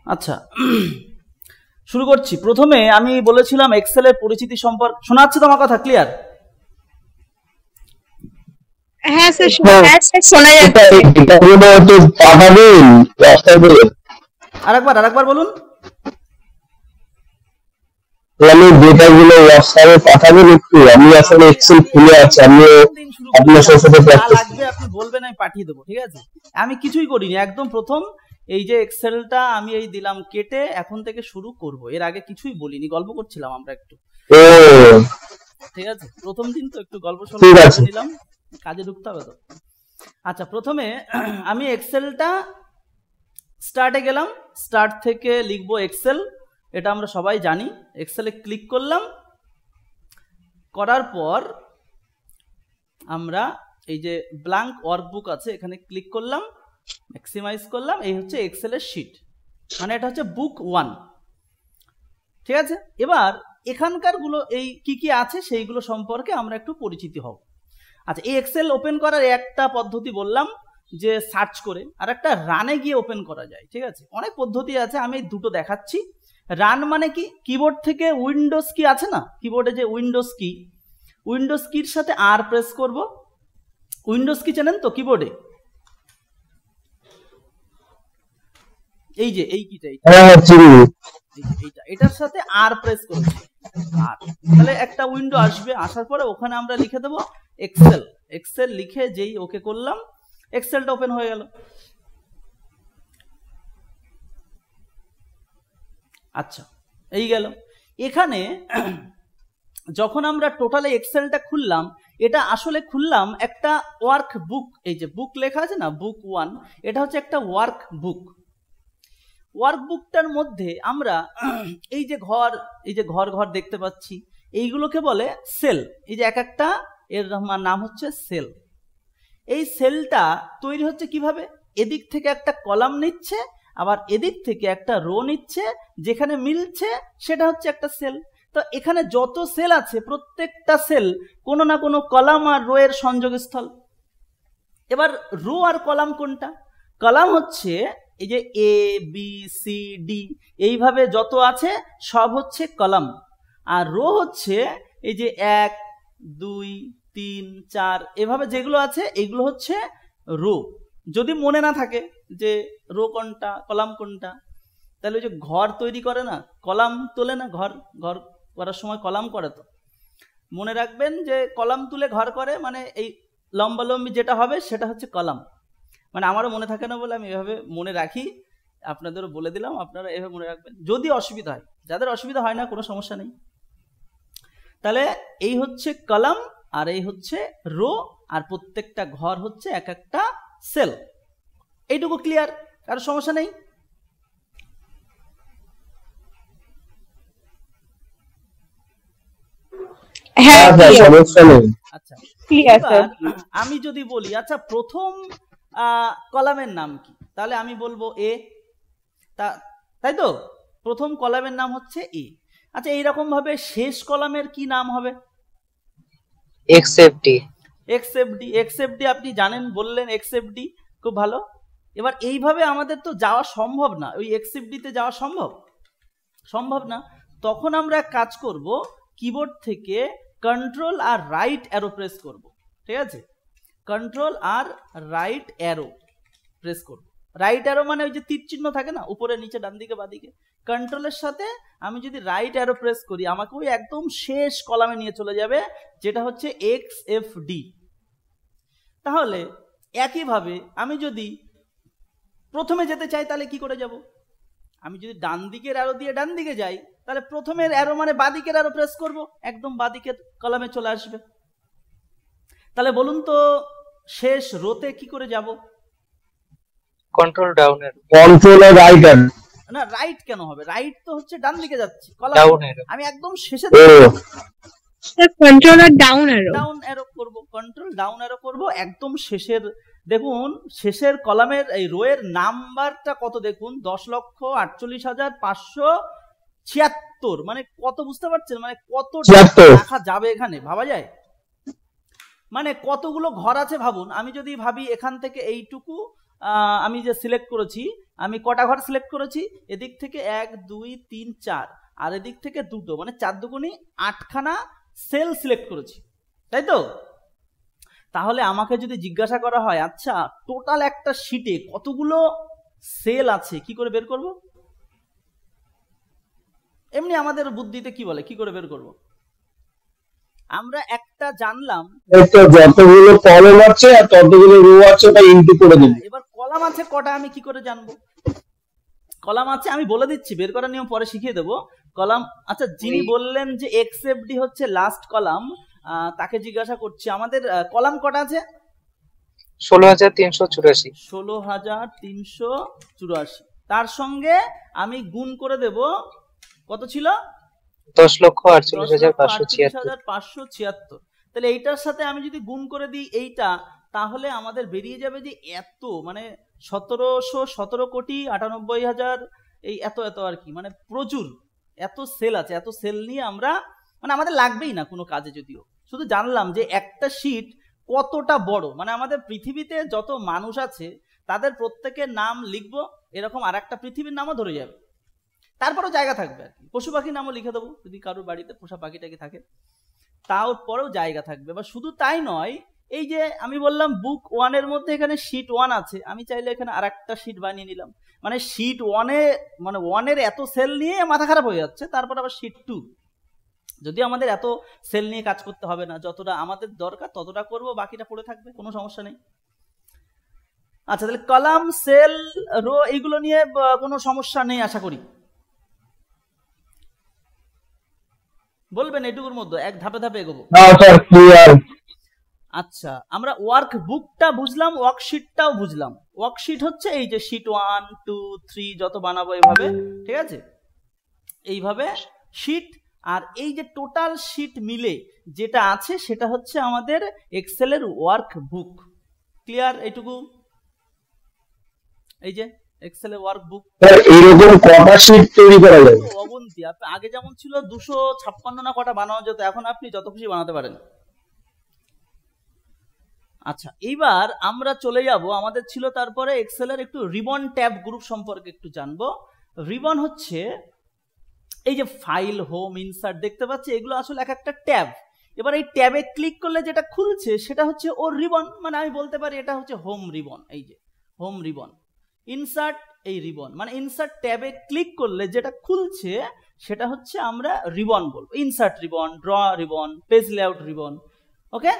আচ্ছা, শুরু করছি। প্রথমে আমি বলেছিলাম এক্সেলের পরিচিতি সম্পর্কে। শোনা যাচ্ছে তো আমার কথা? ক্লিয়ার? হ্যাঁ স্যার, শোনা যাচ্ছে। আরেকবার বলুন। আমি যেটাগুলো হোয়াটসঅ্যাপে পাঠাবেন একটু, আমি আসলে এক্সেল খুলে আছে, আমি আপনার সাথে প্র্যাকটিস লাগবে, আপনি বলবেন আমি পাঠিয়ে দেবো, ঠিক আছে? আমি কিছুই করিনি, একদম প্রথম এই যে এক্সেলটা আমি এই দিলাম কেটে, এখন থেকে শুরু করব। এর আগে কিছুই বলিনি, গল্প করছিলাম আমরা একটু, ঠিক আছে? প্রথম দিন তো একটু গল্প সল্প নিলাম, কাজে ঢুকতে হবে তো। আচ্ছা, প্রথমে আমি এক্সেলটা স্টার্টে গেলাম, স্টার্ট থেকে লিখবো এক্সেল, এটা আমরা সবাই জানি। এক্সেলে ক্লিক করলাম, করার পর আমরা এই যে ব্ল্যাঙ্ক ওয়ার্কবুক আছে এখানে ক্লিক করলাম, ম্যাক্সিমাইজ করলাম। এই হচ্ছে এক্সেলের শিট, মানে এটা হচ্ছে বুক 1, ঠিক আছে? এবার এখানকার গুলো এই কি কি আছে সেইগুলো সম্পর্কে আমরা একটু পরিচিতি হব। আচ্ছা, এই এক্সেল ওপেন করার একটা পদ্ধতি বললাম যে সার্চ করে, আর একটা রানে গিয়ে ওপেন করা যায়, ঠিক আছে? অনেক পদ্ধতি আছে, আমি দুটো দেখাচ্ছি। রান মানে কি, কিবোর্ড থেকে উইন্ডোজ কি আছে না, কিবোর্ডে যে উইন্ডোজ কি, উইন্ডোজ কির সাথে আর প্রেস করব। উইন্ডোজ কি চেনেন তো কিবোর্ডে? এই যে এই কিটা, এটার সাথে আর প্রেস করছি, আর তাহলে একটা উইন্ডো আসবে। আসার পরে ওখানে আমরা লিখে দেবো এক্সেল। এক্সেল লিখে যেই ওকে করলাম, এক্সেলটা ওপেন হয়ে গেল। আচ্ছা, এই গেল। এখানে যখন আমরা টোটালি এক্সেলটা খুললাম, এটা আসলে খুললাম একটা ওয়ার্ক বুক। এই যে বুক লেখা আছে না, বুক 1, এটা হচ্ছে একটা ওয়ার্ক বুক। ওয়ার্কবুকটার মধ্যে আমরা এই যে ঘর দেখতে পাচ্ছি, এইগুলোকে বলে সেল। এই যে এক একটা এর নাম হচ্ছে সেল। এই সেলটা তৈরি হচ্ছে কিভাবে, এদিক থেকে একটা কলাম নিচ্ছে, আবার এদিক থেকে একটা রো নিচ্ছে, যেখানে মিলছে সেটা হচ্ছে একটা সেল। তো এখানে যত সেল আছে প্রত্যেকটা সেল কোনো না কোনো কলাম আর রো এর সংযোগস্থল। এবার রো আর কলাম কোনটা? কলাম হচ্ছে এই যে এ বি সি ডি, এইভাবে যত আছে সব হচ্ছে কলাম। আর রো হচ্ছে এই যে 1 2 3 4 এভাবে যেগুলো আছে এগুলো হচ্ছে রো। যদি মনে না থাকে যে রো কোনটা কলাম কোনটা, তাহলে ওই যে ঘর তৈরি করে না, কলাম তোলে না, ঘর করার সময় কলাম করে, তো মনে রাখবেন যে কলাম তুলে ঘর করে, মানে এই লম্বালম্বি যেটা হবে সেটা হচ্ছে কলাম। মানে আমারও মনে থাকে না বলে আমি এভাবে মনে রাখি, আপনাদেরও বলে দিলাম, আপনারা এভাবে মনে রাখবেন যদি অসুবিধা হয়। যাদের অসুবিধা হয় না কোনো সমস্যা নেই। তাহলে এই হচ্ছে কলাম, আর এই হচ্ছে রো, আর প্রত্যেকটা ঘর হচ্ছে এক একটা সেল। এইটুকু ক্লিয়ার? কারো সমস্যা নেই? আচ্ছা, আমি যদি বলি আচ্ছা প্রথম কলামের নাম কি, তাহলে আমি বলবো এ, তাই তো? প্রথম কলামের নাম হচ্ছে এ। আচ্ছা, এইরকম ভাবে শেষ কলামের কি নাম হবে? এক্সএফডি আপনি জানেন, বললেন এক্সএফডি, খুব ভালো। এবার এইভাবে আমাদের তো যাওয়া সম্ভব না, ওই এক্সএফডিতে যাওয়া সম্ভব না। তখন আমরা কাজ করব, কিবোর্ড থেকে কন্ট্রোল আর রাইট অ্যারো প্রেস করব, ঠিক আছে? কন্ট্রোল আর রাইট অ্যারো প্রেস করব। রাইট অ্যারো মানে ওই যে তীর চিহ্ন থাকে না, উপরে নিচে ডান দিকে বাঁ দিকে। কন্ট্রোলের সাথে আমি যদি রাইট অ্যারো প্রেস করি, আমাকে ওই একদম শেষ কলামে নিয়ে চলে যাবে, যেটা হচ্ছে এক্সএফডি। তাহলে একইভাবে আমি যদি প্রথমে যেতে চাই তাহলে কি করে যাব? আমি যদি ডান দিকের অ্যারো দিয়ে ডান দিকে যাই, তাহলে প্রথমের অ্যারো মানে বাঁ দিকের অ্যারো প্রেস করব, একদম বাঁ দিকের কলামে চলে আসবে। তাহলে বলুন তো শেষ রোতে কি করে যাব? কন্ট্রোল ডাউন এর, কন্ট্রোল আর রাইট এর না, রাইট কেন হবে? রাইট তো হচ্ছে ডান দিকে যাচ্ছি, ডাউন এর, আমি একদম শেষে কন্ট্রোল আর ডাউন অ্যারো করব, কন্ট্রোল ডাউন অ্যারো করব একদম শেষের। দেখুন শেষের কলামের এই রো এর নাম্বারটা কত দেখুন, 10,48,576, মানে কত, বুঝতে পারছেন? মানে কত রাখা যাবে এখানে, ভাবা যায়? মানে কতগুলো ঘর আছে ভাবুন। আমি যদি ভাবি এখান থেকে এইটুকু আমি যে সিলেক্ট করেছি, আমি কটা ঘর সিলেক্ট করেছি, এদিক থেকে 1 2 3 4 আর এদিক থেকে 2, মানে 4 দুগুণি 8খানা সেল সিলেক্ট করেছি, তাই তো? তাহলে আমাকে যদি জিজ্ঞাসা করা হয় আচ্ছা টোটাল একটা শিটে কতগুলো সেল আছে, কি করে বের করব? এমনি আমাদের বুদ্ধিতে কি বলে, কি করে বের করব? আমরা একটা জানলাম যতগুলো কলাম আছে আর ততগুলো রো আছে ওটা ইনটু করে দিন। এবার কলাম আছে কটা আমি কি করে জানবো? কলাম আছে আমি বলে দিচ্ছি, বের করার নিয়ম পরে শিখিয়ে দেবো। কলাম, আচ্ছা যিনি বললেন যে এক্সএফডি হচ্ছে লাস্ট কলাম, তাকে জিজ্ঞাসা করছি আমাদের কলাম কটা আছে? 16,384। 16,384। তার সঙ্গে আমি গুণ করে দেব, কত ছিল? 10,48,576। তাহলে এইটার সাথে আমি যদি গুণ করে দিই এইটা, তাহলে আমাদের বেরিয়ে যাবে যে এত, মানে 17,17,98,000, এই এত এত আর কি, মানে প্রচুর এত সেল আছে। এত সেল নিয়ে আমরা, মানে আমাদের লাগবেই না কোনো কাজে, যদিও শুধু জানলাম যে একটা শিট কতটা বড়, মানে আমাদের পৃথিবীতে যত মানুষ আছে তাদের প্রত্যেকের নাম লিখবো, এরকম আর একটা পৃথিবীর নামও ধরে যাবে, তারপরেও জায়গা থাকবে আর কি। পশু পাখির নামও লিখে দেবো যদি কারোর বাড়িতে পোষা পাখিটাকে থাকে, তারপরেও জায়গা থাকবে। বা শুধু তাই নয়, এই যে আমি বললাম বুক 1 এর মধ্যে এখানে শিট 1 আছে, আমি চাইলে এখানে আর একটা শিট বানিয়ে নিলাম, মানে শিট 1-এ, মানে 1 এর এত সেল নিয়ে মাথা খারাপ হয়ে যাচ্ছে। তারপর আবার শিট 2, যদি আমাদের এত সেল নিয়ে কাজ করতে হবে না, যতটা আমাদের দরকার ততটা করব, বাকিটা পড়ে থাকবে, কোনো সমস্যা নেই। আচ্ছা, তাহলে কলাম, সেল, রো এইগুলো নিয়ে কোনো সমস্যা নেই আশা করি। বলবেন এটুকুর মধ্যে এক ধাপে ধাপে এগোবো। আচ্ছা, আমরা ওয়ার্ক বুকটা বুঝলাম, ওয়ার্কশিটটাও বুঝলাম। ওয়ার্কশিট হচ্ছে এই যে শিট 1 2 3 যত বানাবো এইভাবে, ঠিক আছে, এইভাবে শিট। আর এই যে টোটাল শিট মিলে যেটা আছে সেটা হচ্ছে আমাদের এক্সেলের ওয়ার্ক বুক। ক্লিয়ার এইটুকু? এই যে এক্সেলের ওয়ার্ক বুক, এরকম কটা শিট তৈরি করা যায়? অগুন্তি। আগে যেমন ছিল 256 না কটা বানানো যেত, এখন আপনি যত খুশি বানাতে পারেন। আচ্ছা, এইবার আমরা চলে যাব, আমাদের ছিল তারপরে এক্সেলের একটু রিবন ট্যাব গ্রুপ সম্পর্কে একটু জানবো। রিবন হচ্ছে এই যে ফাইল, হোম, ইনসার্ট দেখতে পাচ্ছি, এগুলো আসলে এক একটা ট্যাব। এবার এই ট্যাবে ক্লিক করলে যেটা খুলছে সেটা হচ্ছে ওর রিবন, মানে আমি বলতে পারি এটা হচ্ছে হোম রিবন। এই যে হোম রিবন, ইনসার্ট এই রিবন, মানে ইনসার্ট ট্যাবে ক্লিক করলে যেটা খুলছে সেটা হচ্ছে আমরা রিবন বলবো। Insert ribbon, draw ribbon, page layout ribbon. Okay,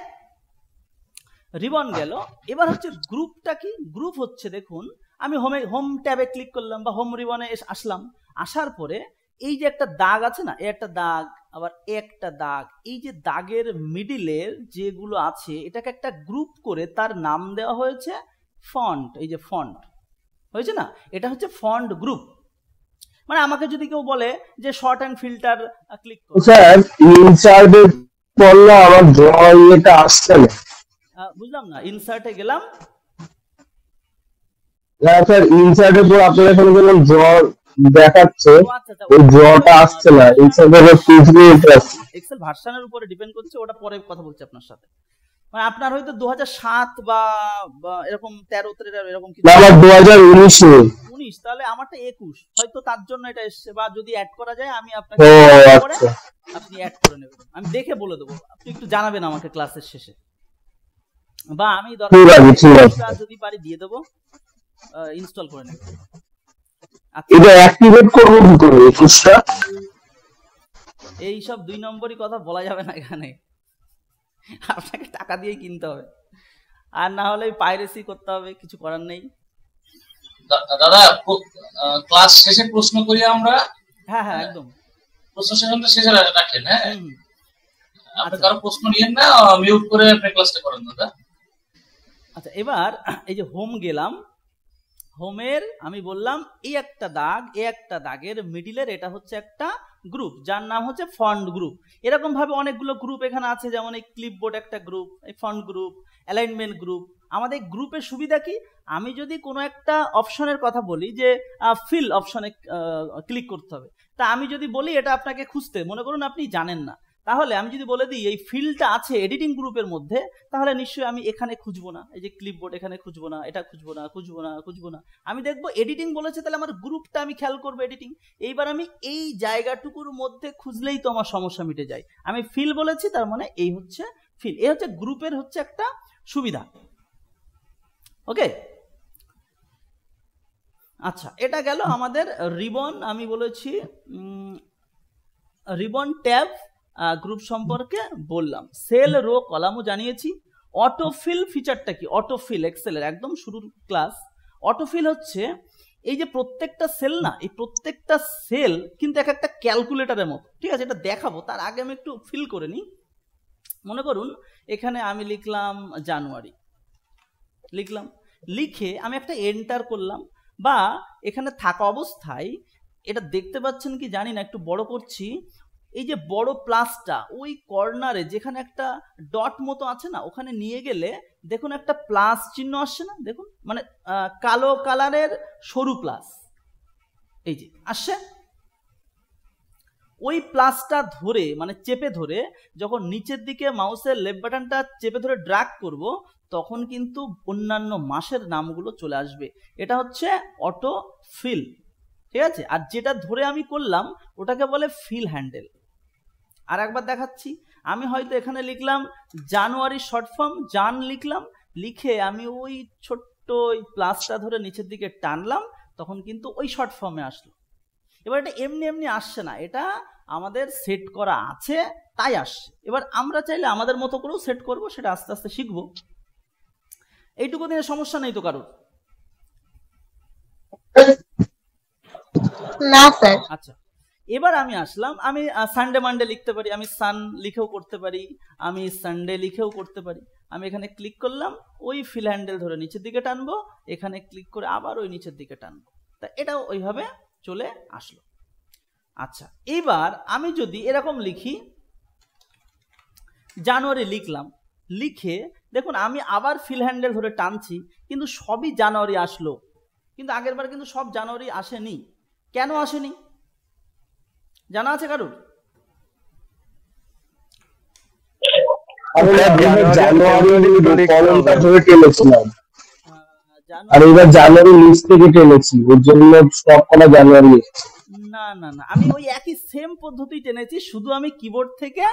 ribbon গেল। এবার হচ্ছে গ্রুপটা কি? গ্রুপ হচ্ছে, দেখুন আমি হোম ট্যাবে ক্লিক করলাম বা হোম রিবনে আসলাম, আসার পরে এই যে একটা দাগ আছে না, একটা দাগ, আবার একটা দাগ, এই যে দাগের মিডিলের যেগুলো আছে এটাকে একটা গ্রুপ করে তার নাম দেওয়া হয়েছে ফন্ট। এই যে ফন্ট হয়েছে না, এটা হচ্ছে ফন্ট গ্রুপ। মানে আমাকে যদি কেউ বলে যে শর্ট অ্যান্ড ফিল্টার ক্লিক করো, স্যার ইনসার্টে পড়লে আমার ড্র ইয়েটা আসছে না। বুঝলাম না, ইনসার্টে গেলাম, স্যার ইনসার্টে পর আপনার এখানে গেলাম, ড্র দেখাচ্ছে, ওই ড্রটা আসছে না। ইনসার্টের পিছনে আসছে। এক্সেল ভার্সনের উপরে ডিপেন্ড করছে, ওটা পরে কথা বলছি আপনার সাথে। মানে আপনার হয়তো 2007 বা এরকম 13 এরকম কিছু, না আমার 2019, তাহলে আমারটা 21, হয়তো তার জন্য এটা এসছে। বা যদি অ্যাড করা যায় আমি আপনাকে, আপনি অ্যাড করে নেবেন, আমি দেখে বলে দেবো, আপনি একটু জানাবেন আমাকে ক্লাসের শেষে, বা আমি দরকার যদি পারি দিয়ে দেবো, ইনস্টল করে নেবেন। এটা অ্যাক্টিভেট করব কি করে একুশটা? এই সব 2 নম্বরই কথা বলা যাবে না এখানে, আপনাকে টাকা দিয়ে কিনতে হবে, আর না হলে পাইরেসি করতে হবে, কিছু করার নেই। দাদা ক্লাস শেষে প্রশ্ন করি আমরা। হ্যাঁ হ্যাঁ একদম, প্রশ্ন সেশনটা শেষে রাখেন। হ্যাঁ, আপনি কারো প্রশ্ন নিয়েন না, মিউট করে আপনি ক্লাসটা করেন দাদা। আচ্ছা, এবার এই যে হোম গেলাম, হোমের আমি বললাম এই একটা দাগ, এই একটা দাগের মিডিলের এটা হচ্ছে একটা গ্রুপ যার নাম হচ্ছে ফন্ট গ্রুপ। এরকম ভাবে অনেকগুলো গ্রুপ এখানে আছে, যেমন এই ক্লিপবোর্ড একটা গ্রুপ, এই ফন্ট গ্রুপ, অ্যালাইনমেন্ট গ্রুপ। আমাদের গ্রুপের সুবিধা কি? আমি যদি কোনো একটা অপশনের কথা বলি যে ফিল অপশনে ক্লিক করতে হবে, তা আমি যদি বলি এটা আপনাকে খুঁজতে, মনে করুন আপনি জানেন না, তাহলে আমি যদি বলে দিই এই ফিল্ডটা আছে এডিটিং গ্রুপের মধ্যে, তাহলে নিশ্চয়ই আমি এখানে খুঁজবো না, এই যে ক্লিপবোর্ড এখানে খুঁজবো না, এটা খুঁজবো না, আমি দেখবো এডিটিং বলেছে, তাহলে আমার গ্রুপটা আমি খেয়াল করবো এডিটিং। এইবার আমি এই জায়গাটুকুর মধ্যে খুঁজলেই তো আমার সমস্যা মিটে যায়। আমি ফিল বলেছি, তার মানে এই হচ্ছে ফিল। এই হচ্ছে গ্রুপের হচ্ছে একটা সুবিধা। ওকে, আচ্ছা, এটা গেল আমাদের রিবন। আমি বলেছি রিবন ট্যাব গ্রুপ সম্পর্কে বললাম। সেল রো কলামও জানিয়েছি। অটোফিল ফিচারটা কি? অটোফিল এক্সেলের একদম শুরুর ক্লাস। অটোফিল হচ্ছে এই যে প্রত্যেকটা সেল না, এই প্রত্যেকটা সেল কিন্তু এক একটা ক্যালকুলেটরের মতো, ঠিক আছে? এটা দেখাবো, তার আগে আমি একটু ফিল করে নিই। মনে করুন এখানে আমি লিখলাম জানুয়ারি, লিখে আমি একটা এন্টার করলাম, বা এখানে থাকা অবস্থায় এটা দেখতে পাচ্ছেন কি জানি না, একটু বড় করছি, এই যে বড় প্লাসটা ওই কর্নারে যেখানে একটা ডট মতো আছে না, ওখানে নিয়ে গেলে দেখুন একটা প্লাস চিহ্ন আসছে না, দেখুন, মানে কালো কালারের সরু প্লাস, এই যে আসছে। ওই প্লাসটা ধরে, মানে চেপে ধরে, যখন নিচের দিকে মাউসের লেফট বাটনটা চেপে ধরে ড্র্যাগ করব, তখন কিন্তু অন্যান্য মাসের নামগুলো চলে আসবে। এটা হচ্ছে অটো ফিল, ঠিক আছে? আর যেটা ধরে আমি করলাম ওটাকে বলে ফিল হ্যান্ডেল। আর একবার দেখাচ্ছি, আমি হয়তো এখানে লিখলাম জানুয়ারি শর্ট ফর্ম, জান লিখলাম, লিখে আমি ওই ছোট্ট ওই প্লাসটা ধরে নিচের দিকে টানলাম, তখন কিন্তু ওই শর্ট ফর্মে আসলো। এবার এটা এমনি এমনি আসছে না, এটা আমাদের সেট করা আছে তাই আসছে। এবার আমরা চাইলে আমাদের মতো করেও সেট করব, সেটা আস্তে আস্তে শিখবো। এইটুকু নিয়ে সমস্যা নেই তো কারোর? না স্যার। আচ্ছা, এবার আমি আসলাম, আমি সানডে মানডে লিখতে পারি, আমি সান লিখেও করতে পারি, আমি সানডে লিখেও করতে পারি। আমি এখানে ক্লিক করলাম, ওই ফিল হ্যান্ডেল ধরে নিচের দিকে টানবো, এখানে ক্লিক করে আবার ওই নিচের দিকে টানবো, তা এটাও ওইভাবে চলে আসলো। আচ্ছা, এবার আমি যদি এরকম লিখি, জানুয়ারি লিখলাম, লিখে দেখুন আমি আবার ফিল হ্যান্ডেল ধরে টানছি, কিন্তু সবই জানুয়ারি আসলো, কিন্তু আগের বার কিন্তু সব জানুয়ারি আসেনি। কেন আসেনি জানা আছে কারুর? আর এবার জানুয়ারি লিস্ট থেকে টেনেছি, ওর জন্য সব কটা জানুয়ারি। না না না, আমি ওই একই সেম পদ্ধতি টেনেছি, শুধু আমি কিবোর্ড থেকে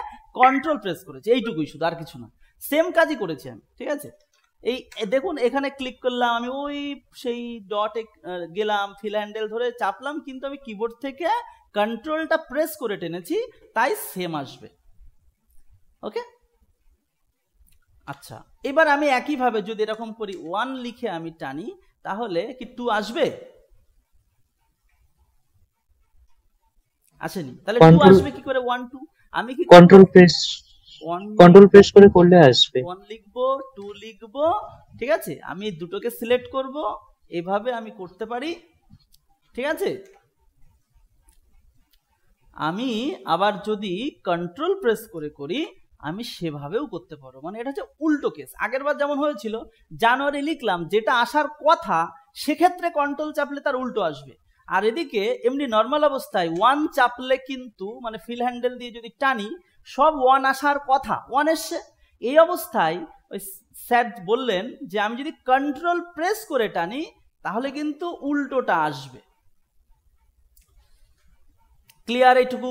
কন্ট্রোল প্রেস করেছি, এইটুকুই শুধু, আর কিছু না। সেম কাজই করেছি আমি, ঠিক আছে? এই দেখুন এখানে ক্লিক করলাম, আমি ওই সেই ডটে গেলাম, ফিল হ্যান্ডেল ধরে চাপলাম, কিন্তু আমি কিবোর্ড থেকে কন্ট্রোলটা প্রেস করে টেনেছি, তাই সেম আসবে। ওকে, আচ্ছা, এবার আমি একইভাবে যদি এরকম করি, 1 লিখে আমি টানি, তাহলে কি 2 আসবে? আসেনি, তাহলে 2 আসবে কি করে? 1 2 আমি কি কন্ট্রোল প্রেস করে করলে আসবে। 1 লিখবো, 2 লিখবো, ঠিক আছে? আমি দুটোকে সিলেক্ট করব, এভাবে আমি করতে পারি, ঠিক আছে? আমি আবার যদি কন্ট্রোল প্রেস করে করি, আমি সেভাবেও করতে পারবো, মানে এটা হচ্ছে উল্টো কেস। আগের বার যেমন হয়েছিল, জানুয়ারি লিখলাম, যেটা আসার কথা সেক্ষেত্রে কন্ট্রোল চাপলে তার উল্টো আসবে। আর এদিকে এমনি নর্মাল অবস্থায় 1 চাপলে কিন্তু, মানে ফিল হ্যান্ডেল দিয়ে যদি টানি, সব 1 আসার কথা, 1 এসছে। এই অবস্থায় ওই স্যার বললেন যে আমি যদি কন্ট্রোল প্রেস করে টানি, তাহলে কিন্তু উল্টোটা আসবে। ক্লিয়ার এইটুকু?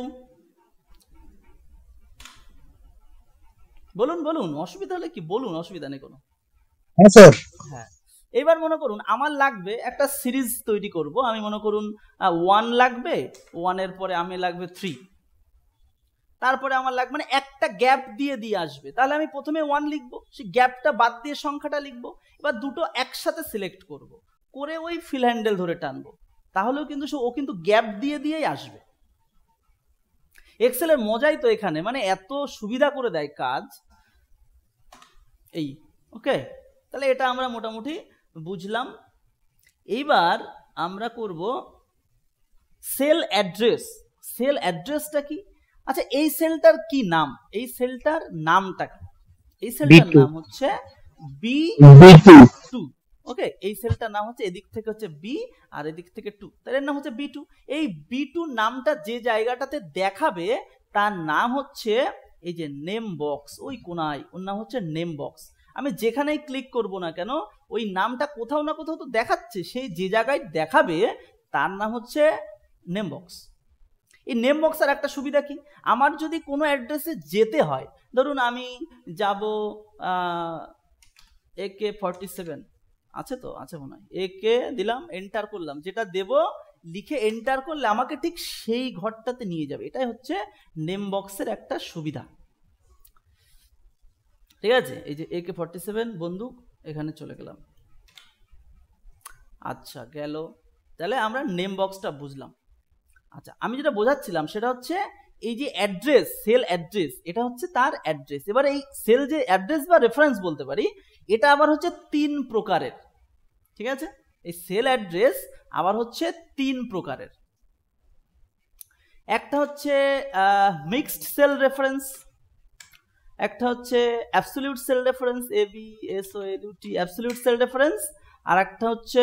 বলুন বলুন, অসুবিধা হলে কি বলুন, অসুবিধা নেই কোনো। হ্যাঁ স্যার। হ্যাঁ, এবার মনে করুন আমার লাগবে একটা সিরিজ তৈরি করব, আমি মনে করুন 1 লাগবে, 1 এর পরে আমি লাগবে 3, তারপরে আমার লাগবে, মানে একটা গ্যাপ দিয়ে দিয়ে আসবে, তাহলে আমি প্রথমে 1 লিখবো, সেই গ্যাপটা বাদ দিয়ে সংখ্যাটা লিখবো, এবার দুটো একসাথে সিলেক্ট করব, করে ওই ফিল হ্যান্ডেল ধরে টানবো, তাহলেও কিন্তু ও কিন্তু গ্যাপ দিয়ে দিয়েই আসবে। এক্সেলের মজাই তো এখানে, মানে এত সুবিধা করে দেয় কাজ এই। ওকে, তাহলে এটা আমরা মোটামুটি বুঝলাম। এইবার আমরা করব সেল অ্যাড্রেস। সেল অ্যাড্রেসটা কি? আচ্ছা, এই সেলটার কি নাম? এই সেলটার নামটা কি? এই সেলটার নাম হচ্ছে B2। ওকে, এই সেলটার নাম হচ্ছে, এদিক থেকে হচ্ছে B আর এদিক থেকে 2, তার নাম হচ্ছে B2। এই B2 নামটা যে জায়গাটাতে দেখাবে তার নাম হচ্ছে এই যে নেম বক্স ওই কোনায়, ওর নাম হচ্ছে নেম বক্স। আমি যেখানেই ক্লিক করব না কেন ওই নামটা কোথাও না কোথাও তো দেখাচ্ছে, সেই যে জায়গায় দেখাবে তার নাম হচ্ছে নেম বক্স। এই নেম বক্সের একটা সুবিধা কি, আমার যদি কোনো অ্যাড্রেসে যেতে হয়, ধরুন আমি যাব AK47 আছে তো, আছে মনে হয়, AK দিলাম, এন্টার করলাম, যেটা দেব লিখে এন্টার করলে আমাকে ঠিক সেই ঘরটাতে নিয়ে যাবে। এটাই হচ্ছে নেম বক্সের একটা সুবিধা। ঠিক আছে, এই যে AK47 বন্দুক, এখানে চলে গেলাম। আচ্ছা গেল, তাহলে আমরা নেম বক্সটা বুঝলাম। আচ্ছা আমি যেটা বোঝাচ্ছিলাম সেটা হচ্ছে এই যে অ্যাড্রেস, সেল অ্যাড্রেস, এটা হচ্ছে তার অ্যাড্রেস। এবার এই সেল যে অ্যাড্রেস বা রেফারেন্স বলতে পারি, এটা আবার হচ্ছে 3 প্রকারের। ঠিক আছে, এই সেল অ্যাড্রেস আবার হচ্ছে 3 প্রকারের। একটা হচ্ছে মিক্সড সেল রেফারেন্স, একটা হচ্ছে absolute cell reference, ABSOLUT absolute cell reference, আর একটা হচ্ছে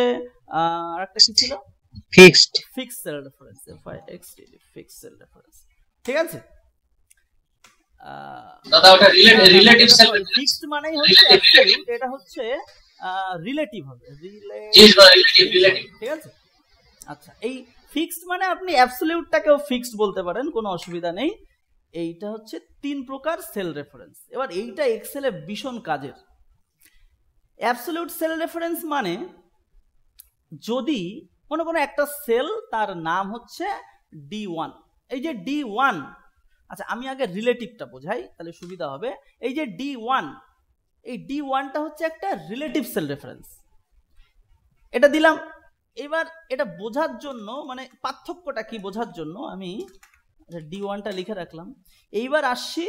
আরেকটা কি ছিল, fixed cell reference, FIXED fixed cell reference. ঠিক আছে, দাদা ওটা রিলেটিভ সেল ফিক্সড মানেই হচ্ছে অ্যাবসলিউট, এটা হচ্ছে রিলেটিভ হবে, রিলেটিভ। ঠিক আছে, আচ্ছা এই ফিক্সড মানে আপনি অ্যাবসলিউটটাকেও ফিক্সড বলতে পারেন, কোনো অসুবিধা নেই। এইটা হচ্ছে 3 প্রকার সেল রেফারেন্স। এবার এইটা এক্সেলে ভীষণ কাজের। অ্যাবসলিউট সেল রেফারেন্স মানে যদি কোনো একটা সেল তার নাম হচ্ছে D1, এই যে D1, আচ্ছা আমি আগে রিলেটিভটা বোঝাই তাহলে সুবিধা হবে। এই যে D1, এই D1টা হচ্ছে একটা রিলেটিভ সেল রেফারেন্স, এটা দিলাম। এবার এটা বোঝার জন্য, মানে পার্থক্যটা কি বোঝার জন্য আমি D1টা লিখে রাখলাম। এইবার আসছি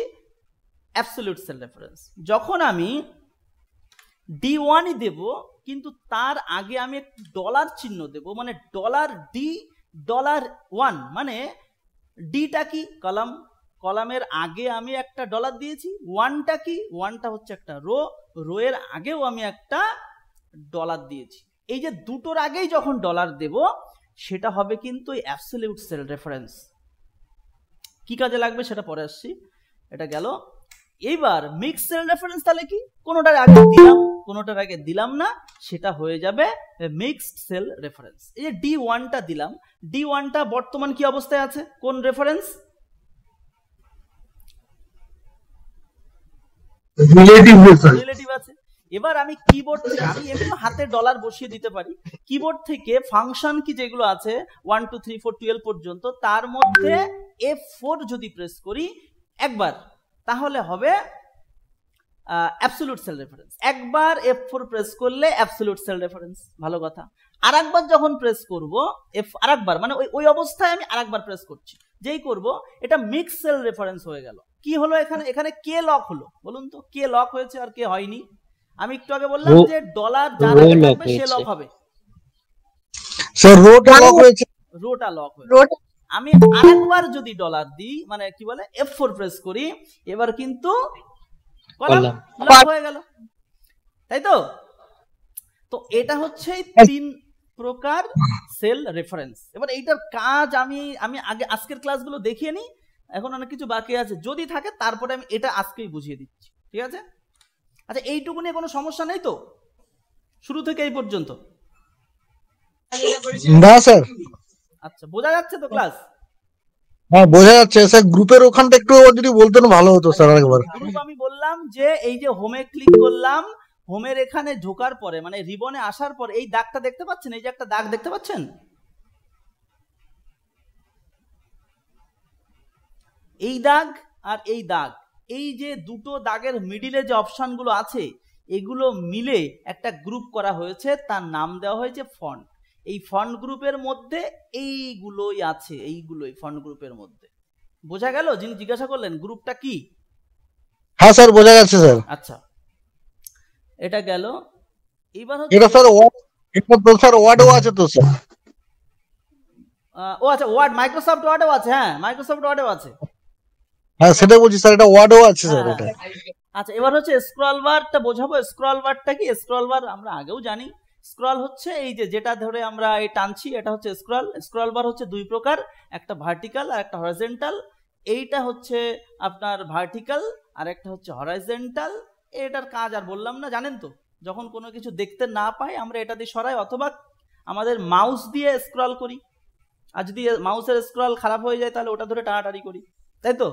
অ্যাবসলিউট সেল রেফারেন্স। যখন আমি D1ই দেব কিন্তু তার আগে আমি একটু ডলার চিহ্ন দেব, মানে $D$1, মানে ডিটা কি কলাম, কলামের আগে আমি একটা ডলার দিয়েছি, ওয়ানটা কি, ওয়ানটা হচ্ছে একটা রো, রোয়ের আগেও আমি একটা ডলার দিয়েছি। এই যে দুটোর আগেই যখন ডলার দেব সেটা হবে কিন্তু অ্যাবসলিউট সেল রেফারেন্স। কি কাজে লাগবে সেটা পরে আসছি, এটা গেল। এইবার মিক্স সেল রেফারেন্স তাহলে কি, কোনোটার আগে দিলাম কোনোটার আগে দিলাম না, সেটা হয়ে যাবে মিক্সড সেল রেফারেন্স। এই যে D1টা দিলাম, D1টা বর্তমান কি অবস্থায় আছে, কোন রেফারেন্স, রিলেটিভ আছে। এবার আমি কিবোর্ড থেকে, আমি এমনি হাতে ডলার বসিয়ে দিতে পারি, কিবোর্ড থেকে ফাংশন কি যেগুলো আছে 1 2 3 4 12 পর্যন্ত, তার মধ্যে F4 যদি প্রেস করি একবার, তাহলে হবে অ্যাবসলিউট সেল রেফারেন্স। একবার F4 প্রেস করলে অ্যাবসলিউট সেল রেফারেন্স, ভালো কথা। আরেকবার যখন প্রেস করব আরেকবার, মানে ওই অবস্থায় আমি আরেকবার প্রেস করছি, যেই করব এটা মিক্স সেল রেফারেন্স হয়ে গেল। কি হলো এখানে, এখানে কে লক হলো বলুন তো, কে লক হয়েছে আর কে হয়নি? আমি একটু আগে বললাম যে ডলার যার আগে থাকবে সে লক হবে, স্যার রোটা লক হয়েছে, রোটা লক হয়েছে। আমি আরেকবার যদি ডলার দিই, মানে কি বলে F4 প্রেস করি, এবার কিন্তু কলাম লক হয়ে গেল, তাই তো? তো এটা হচ্ছে 3 প্রকার সেল রেফারেন্স। এবার এইটার কাজ আমি আগে আজকের ক্লাসগুলো দেখিয়ে নিই, এখন অনেক কিছু বাকি আছে, যদি থাকে তারপরে আমি এটা আজকেই বুঝিয়ে দিচ্ছি। ঠিক আছে, আচ্ছা এইটুকু নিয়ে কোনো সমস্যা নেই তো, শুরু থেকে এই পর্যন্ত? না স্যার। আচ্ছা বোঝা যাচ্ছে তো ক্লাস? হ্যাঁ বোঝা যাচ্ছে স্যার। গ্রুপের ওখানটা একটু যদি বলতেন ভালো হতো স্যার আরেকবার। গ্রুপ আমি বললাম যে এই যে হোমে ক্লিক করলাম, হোমের এখানে ঢোকার পরে মানে রিবনে আসার পর এই দাগটা দেখতে পাচ্ছেন, এই যে একটা দাগ দেখতে পাচ্ছেন, এই দাগ আর এই দাগ, এই যে দুটো দাগের মিডিলে যে অপশনগুলো আছে এগুলো মিলে একটা গ্রুপ করা হয়েছে, তার নাম দেওয়া হয়েছে ফন্ট। এই ফন্ট গ্রুপের মধ্যে এইগুলোই আছে, এইগুলোই ফন্ট গ্রুপের মধ্যে। বোঝা গেল? যিনি জিজ্ঞাসা করলেন গ্রুপটা কি? হ্যাঁ স্যার বোঝা যাচ্ছে স্যার। আচ্ছা এটা গেল। এবার এটা স্যার এটা তো স্যার ওয়ার্ডও আছে তো স্যার? ও আচ্ছা ওয়ার্ড, মাইক্রোসফট ওয়ার্ডও আছে। হ্যাঁ মাইক্রোসফট ওয়ার্ডও আছে। হ্যাঁ সেটা বলছি স্যার, এটা ওয়ার্ডও আছে স্যার এটা। আচ্ছা এবার হচ্ছে স্ক্রল বারটা বোঝাবো। স্ক্রল বারটা কি? স্ক্রল বার আমরা আগেও জানি। স্ক্রল হচ্ছে এই যে যেটা ধরে আমরা এই টানছি, এটা হচ্ছে স্ক্রল। স্ক্রল বার হচ্ছে 2 প্রকার, একটা ভার্টিক্যাল আর একটা হরিজন্টাল। এইটা হচ্ছে আপনার ভার্টিক্যাল আর একটা হচ্ছে হরাইজন্টাল। এটার কাজ আর বললাম না, জানেন তো, যখন কোনো কিছু দেখতে না পাই আমরা এটা দিয়ে সরাই অথবা আমাদের মাউস দিয়ে স্ক্রল করি, আর যদি মাউসের স্ক্রল খারাপ হয়ে যায় তাহলে ওটা ধরে টানাটানি করি, তাই তো?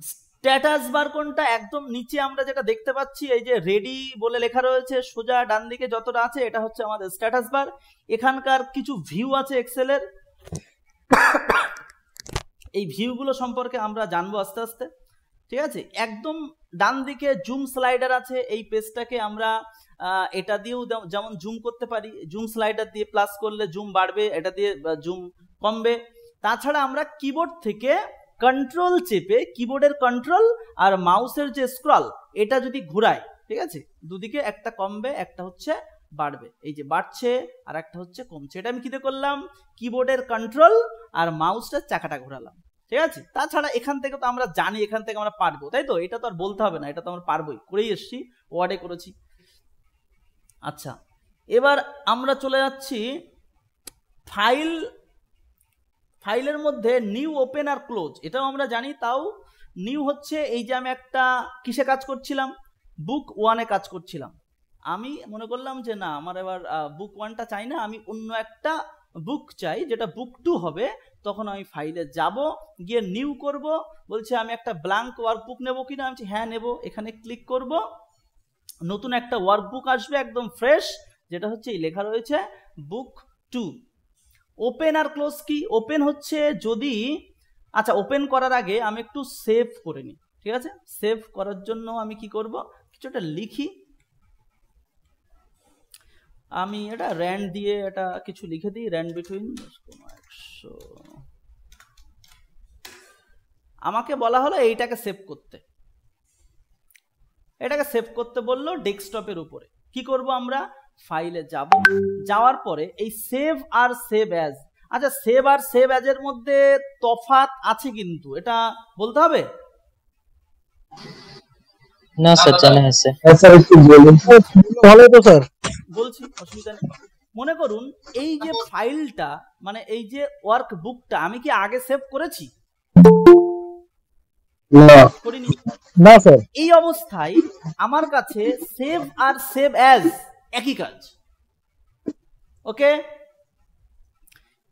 স্ট্যাটাস বার কোনটা? একদম নিচে আমরা যেটা দেখতে পাচ্ছি, এই যে রেডি বলে লেখা রয়েছে সোজা ডান দিকে যতটা আছে, এটা হচ্ছে আমাদের স্ট্যাটাস বার। এখানকার কিছু ভিউ আছে এক্সেলের, এই ভিউগুলো সম্পর্কে আমরা জানবো আস্তে আস্তে, ঠিক আছে? একদম ডান দিকে জুম স্লাইডার আছে, এই পেজটাকে আমরা এটা দিয়েও যেমন জুম করতে পারি, জুম স্লাইডার দিয়ে প্লাস করলে জুম বাড়বে, এটা দিয়ে জুম কমবে। তাছাড়া আমরা কিবোর্ড থেকে কন্ট্রোল চেপে, কিবোর্ডের কন্ট্রোল আর মাউসের যে স্ক্রল এটা যদি ঘুরাই, ঠিক আছে, দুদিকে একটা কমবে একটা হচ্ছে বাড়বে, এই যে বাড়ছে আর একটা হচ্ছে কমছে। এটা আমি কিতে করলাম? কিবোর্ডের কন্ট্রোল আর মাউসটার চাকাটা ঘোরালাম, ঠিক আছে? তাছাড়া এখান থেকে তো আমরা জানি, এখান থেকে আমরা পারবো, তাই তো? এটা তো আর বলতে হবে না, এটা তো আমরা পারবোই, করেই এসছি, ওয়ার্ডে করেছি। আচ্ছা, এবার আমরা চলে যাচ্ছি ফাইলের মধ্যে নিউ, ওপেন আর ক্লোজ, এটাও আমরা জানি। তাও নিউ হচ্ছে এই যে আমি একটা কিসে কাজ করছিলাম, বুক 1-এ কাজ করছিলাম। আমি মনে করলাম যে না, আমার এবার বুক 1টা চাই না, আমি অন্য একটা বুক চাই যেটা বুক 2 হবে। তখন আমি ফাইলে যাব, গিয়ে নিউ করব, বলছে আমি একটা ব্ল্যাঙ্ক ওয়ার্কবুক নেব কিনা, আমি হ্যাঁ নেব, এখানে ক্লিক করব, নতুন একটা ওয়ার্কবুক আসবে একদম ফ্রেশ, যেটা হচ্ছে এই লেখা রয়েছে বুক 2। ওপেন আর ক্লোজ কি? ওপেন হচ্ছে যদি, আচ্ছা, ওপেন করার আগে আমি একটু সেভ করে নিই, ঠিক আছে? সেভ করার জন্য আমি কি করব, কিছুটা লিখি, আমি এটা র্যান্ড দিয়ে এটা কিছু লিখে দিই, র্যান্ড বিটুইন 100। আমাকে বলা হলো এইটাকে সেভ করতে, এটাকে সেভ করতে বললো ডেস্কটপের উপরে। কি করব আমরা? ফাইলে যাব, যাওয়ার পরে এই সেভ আর সেভ অ্যাজ, আচ্ছা সেভ আর সেভ অ্যাজ এর মধ্যে তফাৎ আছে কিন্তু, এটা বলতে হবে না স্যার, জানা আছে স্যার, একটু বলুন। ভালো তো স্যার, বলছি, অসুবিধা নেই। মনে করুন এই যে ফাইলটা, মানে এই যে ওয়ার্কবুকটা আমি কি আগে সেভ করেছি? না, করিনি। না স্যার। এই অবস্থায় আমার কাছে সেভ আর সেভ অ্যাজ একই কাজ, ওকে?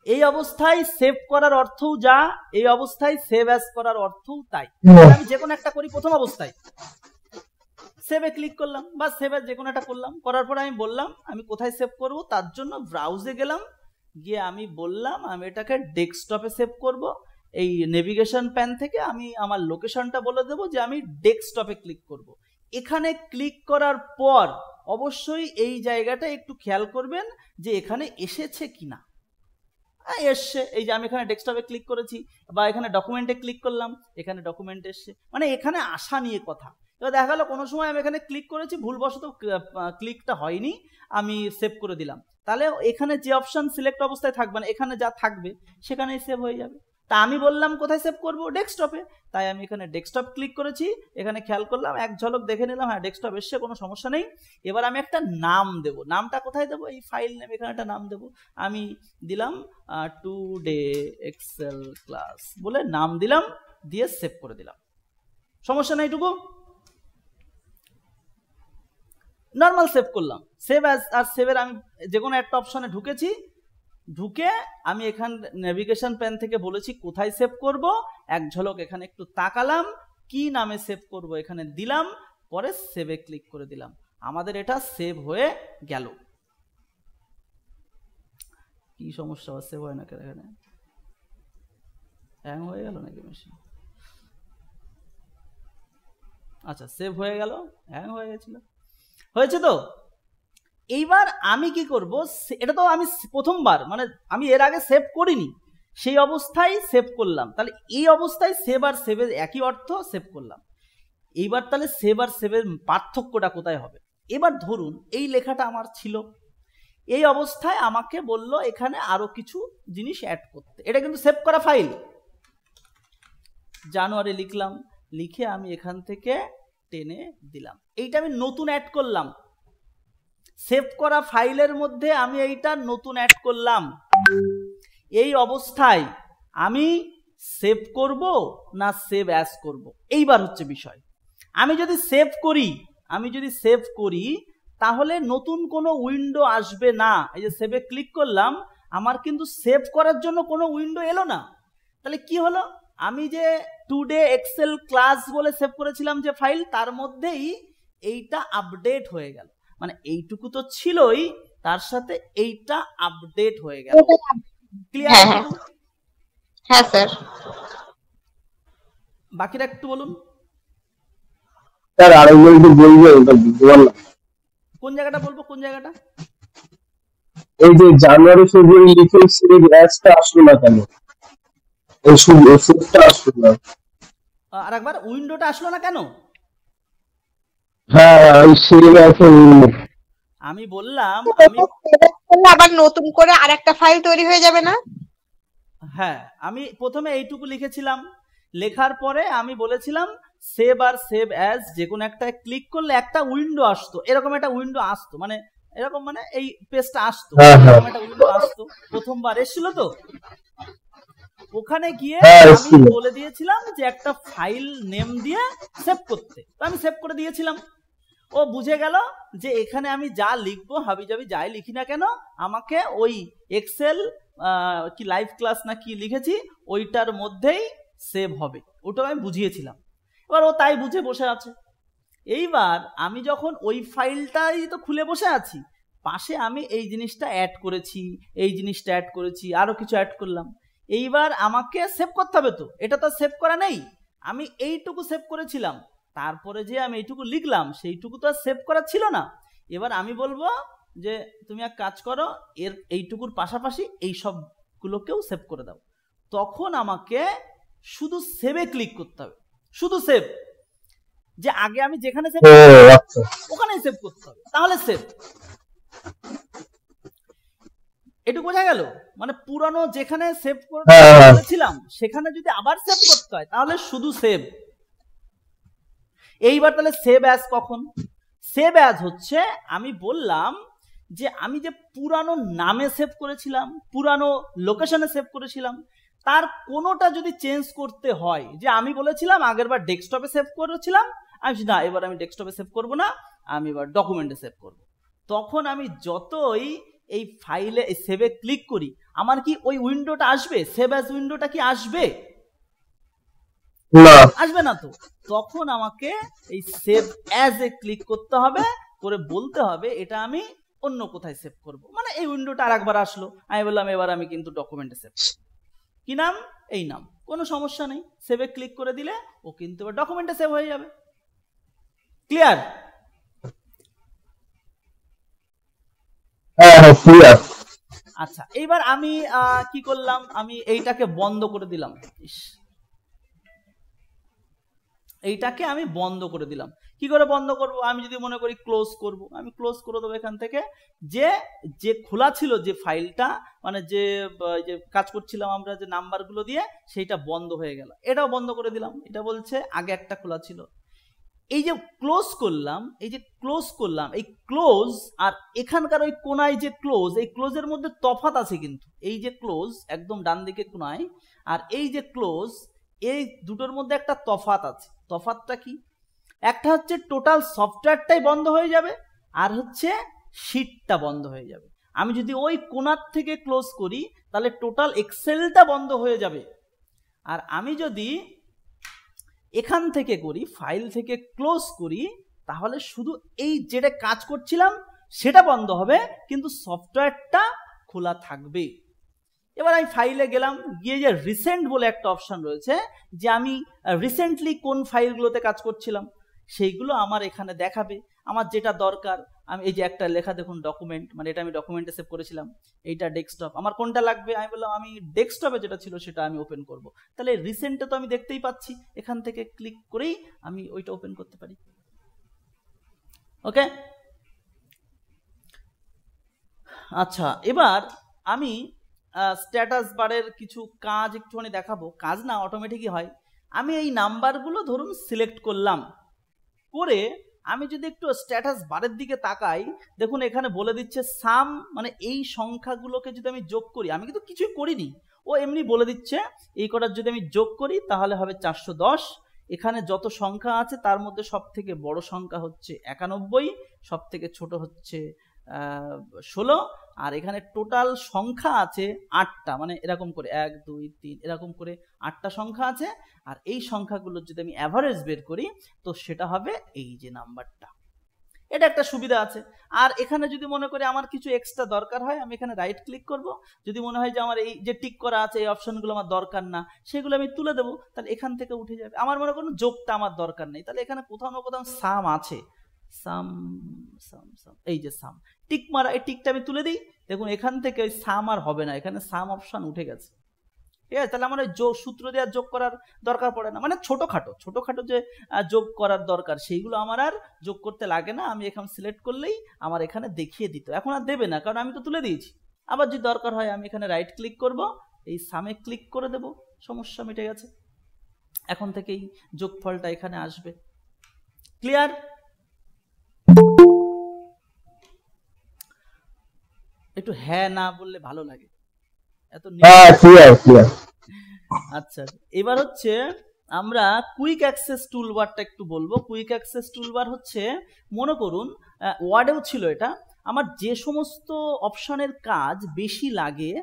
এই অবস্থায় সেভ করার অর্থও যা, এই অবস্থায় সেভ অ্যাজ করার অর্থও তাই। আমি যে কোনো একটা করি, প্রথম অবস্থায় সেভে ক্লিক করলাম বা সেভ অ্যাজ যে কোনো একটা করলাম, করার পর আমি বললাম আমি কোথায় সেভ করব, তার জন্য ব্রাউজে গেলাম, গিয়ে আমি বললাম আমি এটাকে ডেস্কটপে সেভ করব। এই নেভিগেশন প্যান থেকে আমি আমার লোকেশনটা বলে দেবো যে আমি ডেস্কটপে ক্লিক করব। এখানে ক্লিক করার পর অবশ্যই এই জায়গাটা একটু খেয়াল করবেন যে এখানে এসেছে কিনা। এসছে, এই যে আমি এখানে ডেস্কটপে ক্লিক করেছি বা এখানে ডকুমেন্টে ক্লিক করলাম, এখানে ডকুমেন্ট এসছে, মানে এখানে আসা নিয়ে কথা। এবার দেখা গেল কোনো সময় আমি এখানে ক্লিক করেছি, ভুলবশত ক্লিকটা হয়নি, আমি সেভ করে দিলাম, তাহলে এখানে যে অপশন সিলেক্ট অবস্থায় থাকবে না, এখানে যা থাকবে সেখানেই সেভ হয়ে যাবে। তা আমি বললাম কোথায় সেভ করব, ডেস্কটপে, তাই আমি এখানে ডেস্কটপ ক্লিক করেছি, এখানে খেয়াল করলাম, এক ঝলক দেখে নিলাম, হ্যাঁ ডেস্কটপ এসছে, কোনো সমস্যা নেই। এবার আমি একটা নাম দেব, নামটা কোথায় দেবো, এই ফাইল নেম, এখানে একটা নাম দেব, আমি দিলাম টুডে এক্সেল ক্লাস বলে নাম দিলাম, দিয়ে সেভ করে দিলাম, সমস্যা নেই এইটুকু। নর্মাল সেভ করলাম, সেভ অ্যাজ আর সেভের আমি যে কোনো একটা অপশনে ঢুকেছি, ঢুকে আমি এখান নেভিগেশন প্যান থেকে বলেছি কোথায় সেভ করব, এক ঝলক এখানে একটু তাকালাম, কি নামে সেভ করব এখানে দিলাম, পরে সেভে ক্লিক করে দিলাম, আমাদের এটা সেভ হয়ে গেল। কি সমস্যা, সেভ হয় না কেন? এখানে হ্যাং হয়ে গেল নাকি মেশিন? আচ্ছা, সেভ হয়ে গেল, হ্যাং হয়ে গেছিল, হয়েছে তো। এইবার আমি কি করব, এটা তো আমি প্রথমবার, মানে আমি এর আগে সেভ করিনি, সেই অবস্থায় সেভ করলাম, তাহলে এই অবস্থায় সেভ আর সেভের একই অর্থ, সেভ করলাম। এইবার তাহলে সেভ আর সেভের পার্থক্যটা কোথায় হবে? এবার ধরুন এই লেখাটা আমার ছিল, এই অবস্থায় আমাকে বলল এখানে আরো কিছু জিনিস অ্যাড করতে, এটা কিন্তু সেভ করা ফাইল, জানুয়ারি লিখলাম, লিখে আমি এখান থেকে টেনে দিলাম, এইটা আমি নতুন অ্যাড করলাম, সেভ করা ফাইলের মধ্যে আমি এইটা নতুন অ্যাড করলাম। এই অবস্থায় আমি সেভ করব না সেভ অ্যাজ করব, এইবার হচ্ছে বিষয়। আমি যদি সেভ করি তাহলে নতুন কোনো উইন্ডো আসবে না। এই যে সেভে ক্লিক করলাম, আমার কিন্তু সেভ করার জন্য কোনো উইন্ডো এলো না। তাহলে কি হলো, আমি যে টুডে এক্সেল ক্লাস বলে সেভ করেছিলাম যে ফাইল, তার মধ্যেই এইটা আপডেট হয়ে গেল। মানে এইটুকু তো ছিলই, তার সাথে এইটা আপডেট হয়ে গেল। ক্লিয়ার? হ্যাঁ স্যার। বাকিটা একটু বলুন স্যার। আরেকবার একটু বলবেন, এটা বুঝতে পারলাম। কোন জায়গাটা বলবো, কোন জায়গাটা? এই যে জানুয়ারি ফেব্রুয়ারি লিখে সেই অ্যাডটা আসলো না কেন? এই সেভটা আসলো না। আরেকবার, উইন্ডোটা আসলো না কেন? হ্যাঁ, ওই সেভ আছে। আমি বললাম আবার নতুন করে আরেকটা ফাইল তৈরি হয়ে যাবে না? হ্যাঁ, আমি প্রথমে এইটুকু লিখেছিলাম, লেখার পরে আমি বলেছিলাম সেভ আর সেভ অ্যাজ যে কোনো একটা ক্লিক করলে একটা উইন্ডো আসতো, এরকম একটা উইন্ডো আসতো, মানে এরকম, মানে এই পেজটা আসতো, এরকম একটা উইন্ডো আসতো। প্রথমবার এসেছিল তো, ওখানে গিয়ে আমি বলে দিয়েছিলাম যে একটা ফাইল নেম দিয়ে সেভ করতে, তো আমি সেভ করে দিয়েছিলাম। ও বুঝে গেল যে এখানে আমি যা লিখবো, হাবিজাবি যাই লিখি না কেন, আমাকে ওই এক্সেল কি লাইভ ক্লাস না কি লিখেছি ওইটার মধ্যেই সেভ হবে, ওটাও আমি বুঝিয়েছিলাম। এবার ও তাই বুঝে বসে আছে। এইবার আমি যখন ওই ফাইলটাই তো খুলে বসে আছি, পাশে আমি এই জিনিসটা অ্যাড করেছি, এই জিনিসটা অ্যাড করেছি, আরো কিছু অ্যাড করলাম। এইবার আমাকে সেভ করতে হবে, তো এটা তো সেভ করা নেই, আমি এইটুকু সেভ করেছিলাম, তারপরে যে আমি এইটুকু লিখলাম সেইটুকু তো আর সেভ করা ছিল না। এবার আমি বলবো যে তুমি এক কাজ করো, এর এইটুকুর পাশাপাশি এই সবগুলোকেও সেভ করে দাও। তখন আমাকে শুধু সেভে ক্লিক করতে হবে, শুধু সেভ, যে আগে আমি যেখানে সেভ ওখানেই সেভ করতে হবে, তাহলে সেভ। এটুকু বোঝা গেল? মানে পুরানো যেখানে সেভ করেছিলাম সেখানে যদি আবার সেভ করতে হয় তাহলে শুধু সেভ। এইবার তাহলে সেভ অ্যাজ কখন? সেভ অ্যাজ হচ্ছে আমি বললাম যে আমি যে পুরানো নামে সেভ করেছিলাম, পুরানো লোকেশনে সেভ করেছিলাম, তার কোনোটা যদি চেঞ্জ করতে হয়, যে আমি বলেছিলাম আগেরবার ডেস্কটপে সেভ করেছিলাম, আমি না এবার আমি ডেস্কটপে সেভ করব না, আমি এবার ডকুমেন্টে সেভ করব। তখন আমি যতই এই ফাইলে সেভে ক্লিক করি, আমার কি ওই উইন্ডোটা আসবে? সেভ অ্যাজ উইন্ডোটা কি আসবে? আসবে না তো। তখন আমাকে এই সেভ অ্যাজ এ ক্লিক করতে হবে, করে বলতে হবে এটা আমি অন্য কোথায় সেভ করব। মানে এই উইন্ডোটা আরেকবার আসলো, আমি বললাম এবার আমি কিন্তু ডকুমেন্টে সেভ করব। কি নাম? এই নাম, কোনো সমস্যা নেই, সেভে ক্লিক করে দিলে ও কিন্তু এবার ডকুমেন্টে সেভ হয়ে যাবে। ক্লিয়ার? আচ্ছা, এইবার আমি কি করলাম, আমি এইটাকে বন্ধ করে দিলাম। এইটাকে আমি বন্ধ করে দিলাম। কি করে বন্ধ করব? আমি যদি মনে করি ক্লোজ করব, আমি ক্লোজ করে দেবো এখান থেকে। যে খোলা ছিল যে ফাইলটা, মানে যে কাজ করছিলাম আমরা যে নাম্বারগুলো দিয়ে, সেইটা বন্ধ হয়ে গেল, এটাও বন্ধ করে দিলাম। এটা বলছে আগে একটা খোলা ছিল। এই যে ক্লোজ করলাম, এই যে ক্লোজ করলাম, এই ক্লোজ আর এখানকার ওই কোনায় যে ক্লোজ, এই ক্লোজের মধ্যে তফাৎ আছে কিন্তু। এই যে ক্লোজ একদম ডান দিকে কোনায় আর এই যে ক্লোজ, এই দুটোর মধ্যে একটা তফাৎ আছে। তফাৎটা কি? একটা হচ্ছে টোটাল সফটওয়্যারটাই বন্ধ হয়ে যাবে, আর হচ্ছে শিটটা বন্ধ হয়ে যাবে। আমি যদি ওই কোনার থেকে ক্লোজ করি তাহলে টোটাল এক্সেলটা বন্ধ হয়ে যাবে, আর আমি যদি এখান থেকে করি, ফাইল থেকে ক্লোজ করি, তাহলে শুধু এই যেটা কাজ করছিলাম সেটা বন্ধ হবে, কিন্তু সফটওয়্যারটা খোলা থাকবে। এবার আমি ফাইলে গেলাম, গিয়ে যে রিসেন্ট বলে একটা অপশন রয়েছে, যে আমি রিসেন্টলি কোন ফাইলগুলোতে কাজ করছিলাম সেইগুলো আমার এখানে দেখাবে। আমার যেটা দরকার, আমি এই যে একটা লেখা দেখুন ডকুমেন্ট, মানে এটা আমি ডকুমেন্টে সেভ করেছিলাম, এইটা ডেস্কটপ, আমার কোনটা লাগবে? আমি বললাম আমি ডেস্কটপে যেটা ছিল সেটা আমি ওপেন করব। তাহলে রিসেন্টে তো আমি দেখতেই পাচ্ছি, এখান থেকে ক্লিক করেই আমি ওইটা ওপেন করতে পারি। ওকে, আচ্ছা, এবার আমি স্ট্যাটাস বারের কিছু কাজ একটুখানি দেখাবো। কাজ না, অটোমেটিকই হয়। আমি এই নাম্বারগুলো ধরুন সিলেক্ট করলাম, করে আমি যদি একটু স্ট্যাটাস বারের দিকে তাকাই, দেখুন এখানে বলে দিচ্ছে সাম, মানে এই সংখ্যাগুলোকে যদি আমি যোগ করি, আমি কিন্তু কিছুই করিনি, ও এমনি বলে দিচ্ছে এই কটার যদি আমি যোগ করি তাহলে হবে 410। এখানে যত সংখ্যা আছে তার মধ্যে সব থেকে বড় সংখ্যা হচ্ছে 91, সব থেকে ছোট হচ্ছে 16, আর এখানে টোটাল সংখ্যা আছে 8টা, মানে এরকম করে 1 2 3 এরকম করে 8টা সংখ্যা আছে। আর এই সংখ্যাগুলোর যদি আমি অ্যাভারেজ বের করি তো সেটা হবে এই যে নাম্বারটা। এটা একটা সুবিধা আছে। আর এখানে যদি মনে করি আমার কিছু এক্সট্রা দরকার হয়, আমি এখানে রাইট ক্লিক করব, যদি মনে হয় যে আমার এই যে টিক করা আছে এই অপশনগুলো আমার দরকার না, সেগুলো আমি তুলে দেবো, তাহলে এখান থেকে উঠে যাবে। আমার মনে করুন যোগটা আমার দরকার নেই, তাহলে এখানে কোথাও না কোথাও সাম আছে, সাম সাম সাম, এই যে সাম টিক মারা, এই টিকটা আমি তুলে দিই, দেখুন এখান থেকে ওই সাম আর হবে না, এখানে সাম অপশন উঠে গেছে। ঠিক আছে, তাহলে আমার ওই সূত্র দেওয়ার যোগ করার দরকার পড়ে না, মানে ছোটোখাটো যে যোগ করার দরকার সেইগুলো আমার আর যোগ করতে লাগে না। আমি এখানে সিলেক্ট করলেই আমার এখানে দেখিয়ে দিত, এখন আর দেবে না কারণ আমি তো তুলে দিয়েছি। আবার যদি দরকার হয় আমি এখানে রাইট ক্লিক করব, এই সামে ক্লিক করে দেব, সমস্যা মিটে গেছে। এখন থেকেই যোগফলটা এখানে আসবে। ক্লিয়ার? একটু হ্যাঁ না বললে ভালো লাগে, এত ক্লিয়ার। আচ্ছা, এবার হচ্ছে আমরা কুইক অ্যাক্সেস টুলবারটা একটু বলবো। কুইক অ্যাক্সেস টুলবার হচ্ছে, মনে করুন ওয়ার্ডেও ছিল এটা, আমার যে সমস্ত অপশানের কাজ বেশি লাগে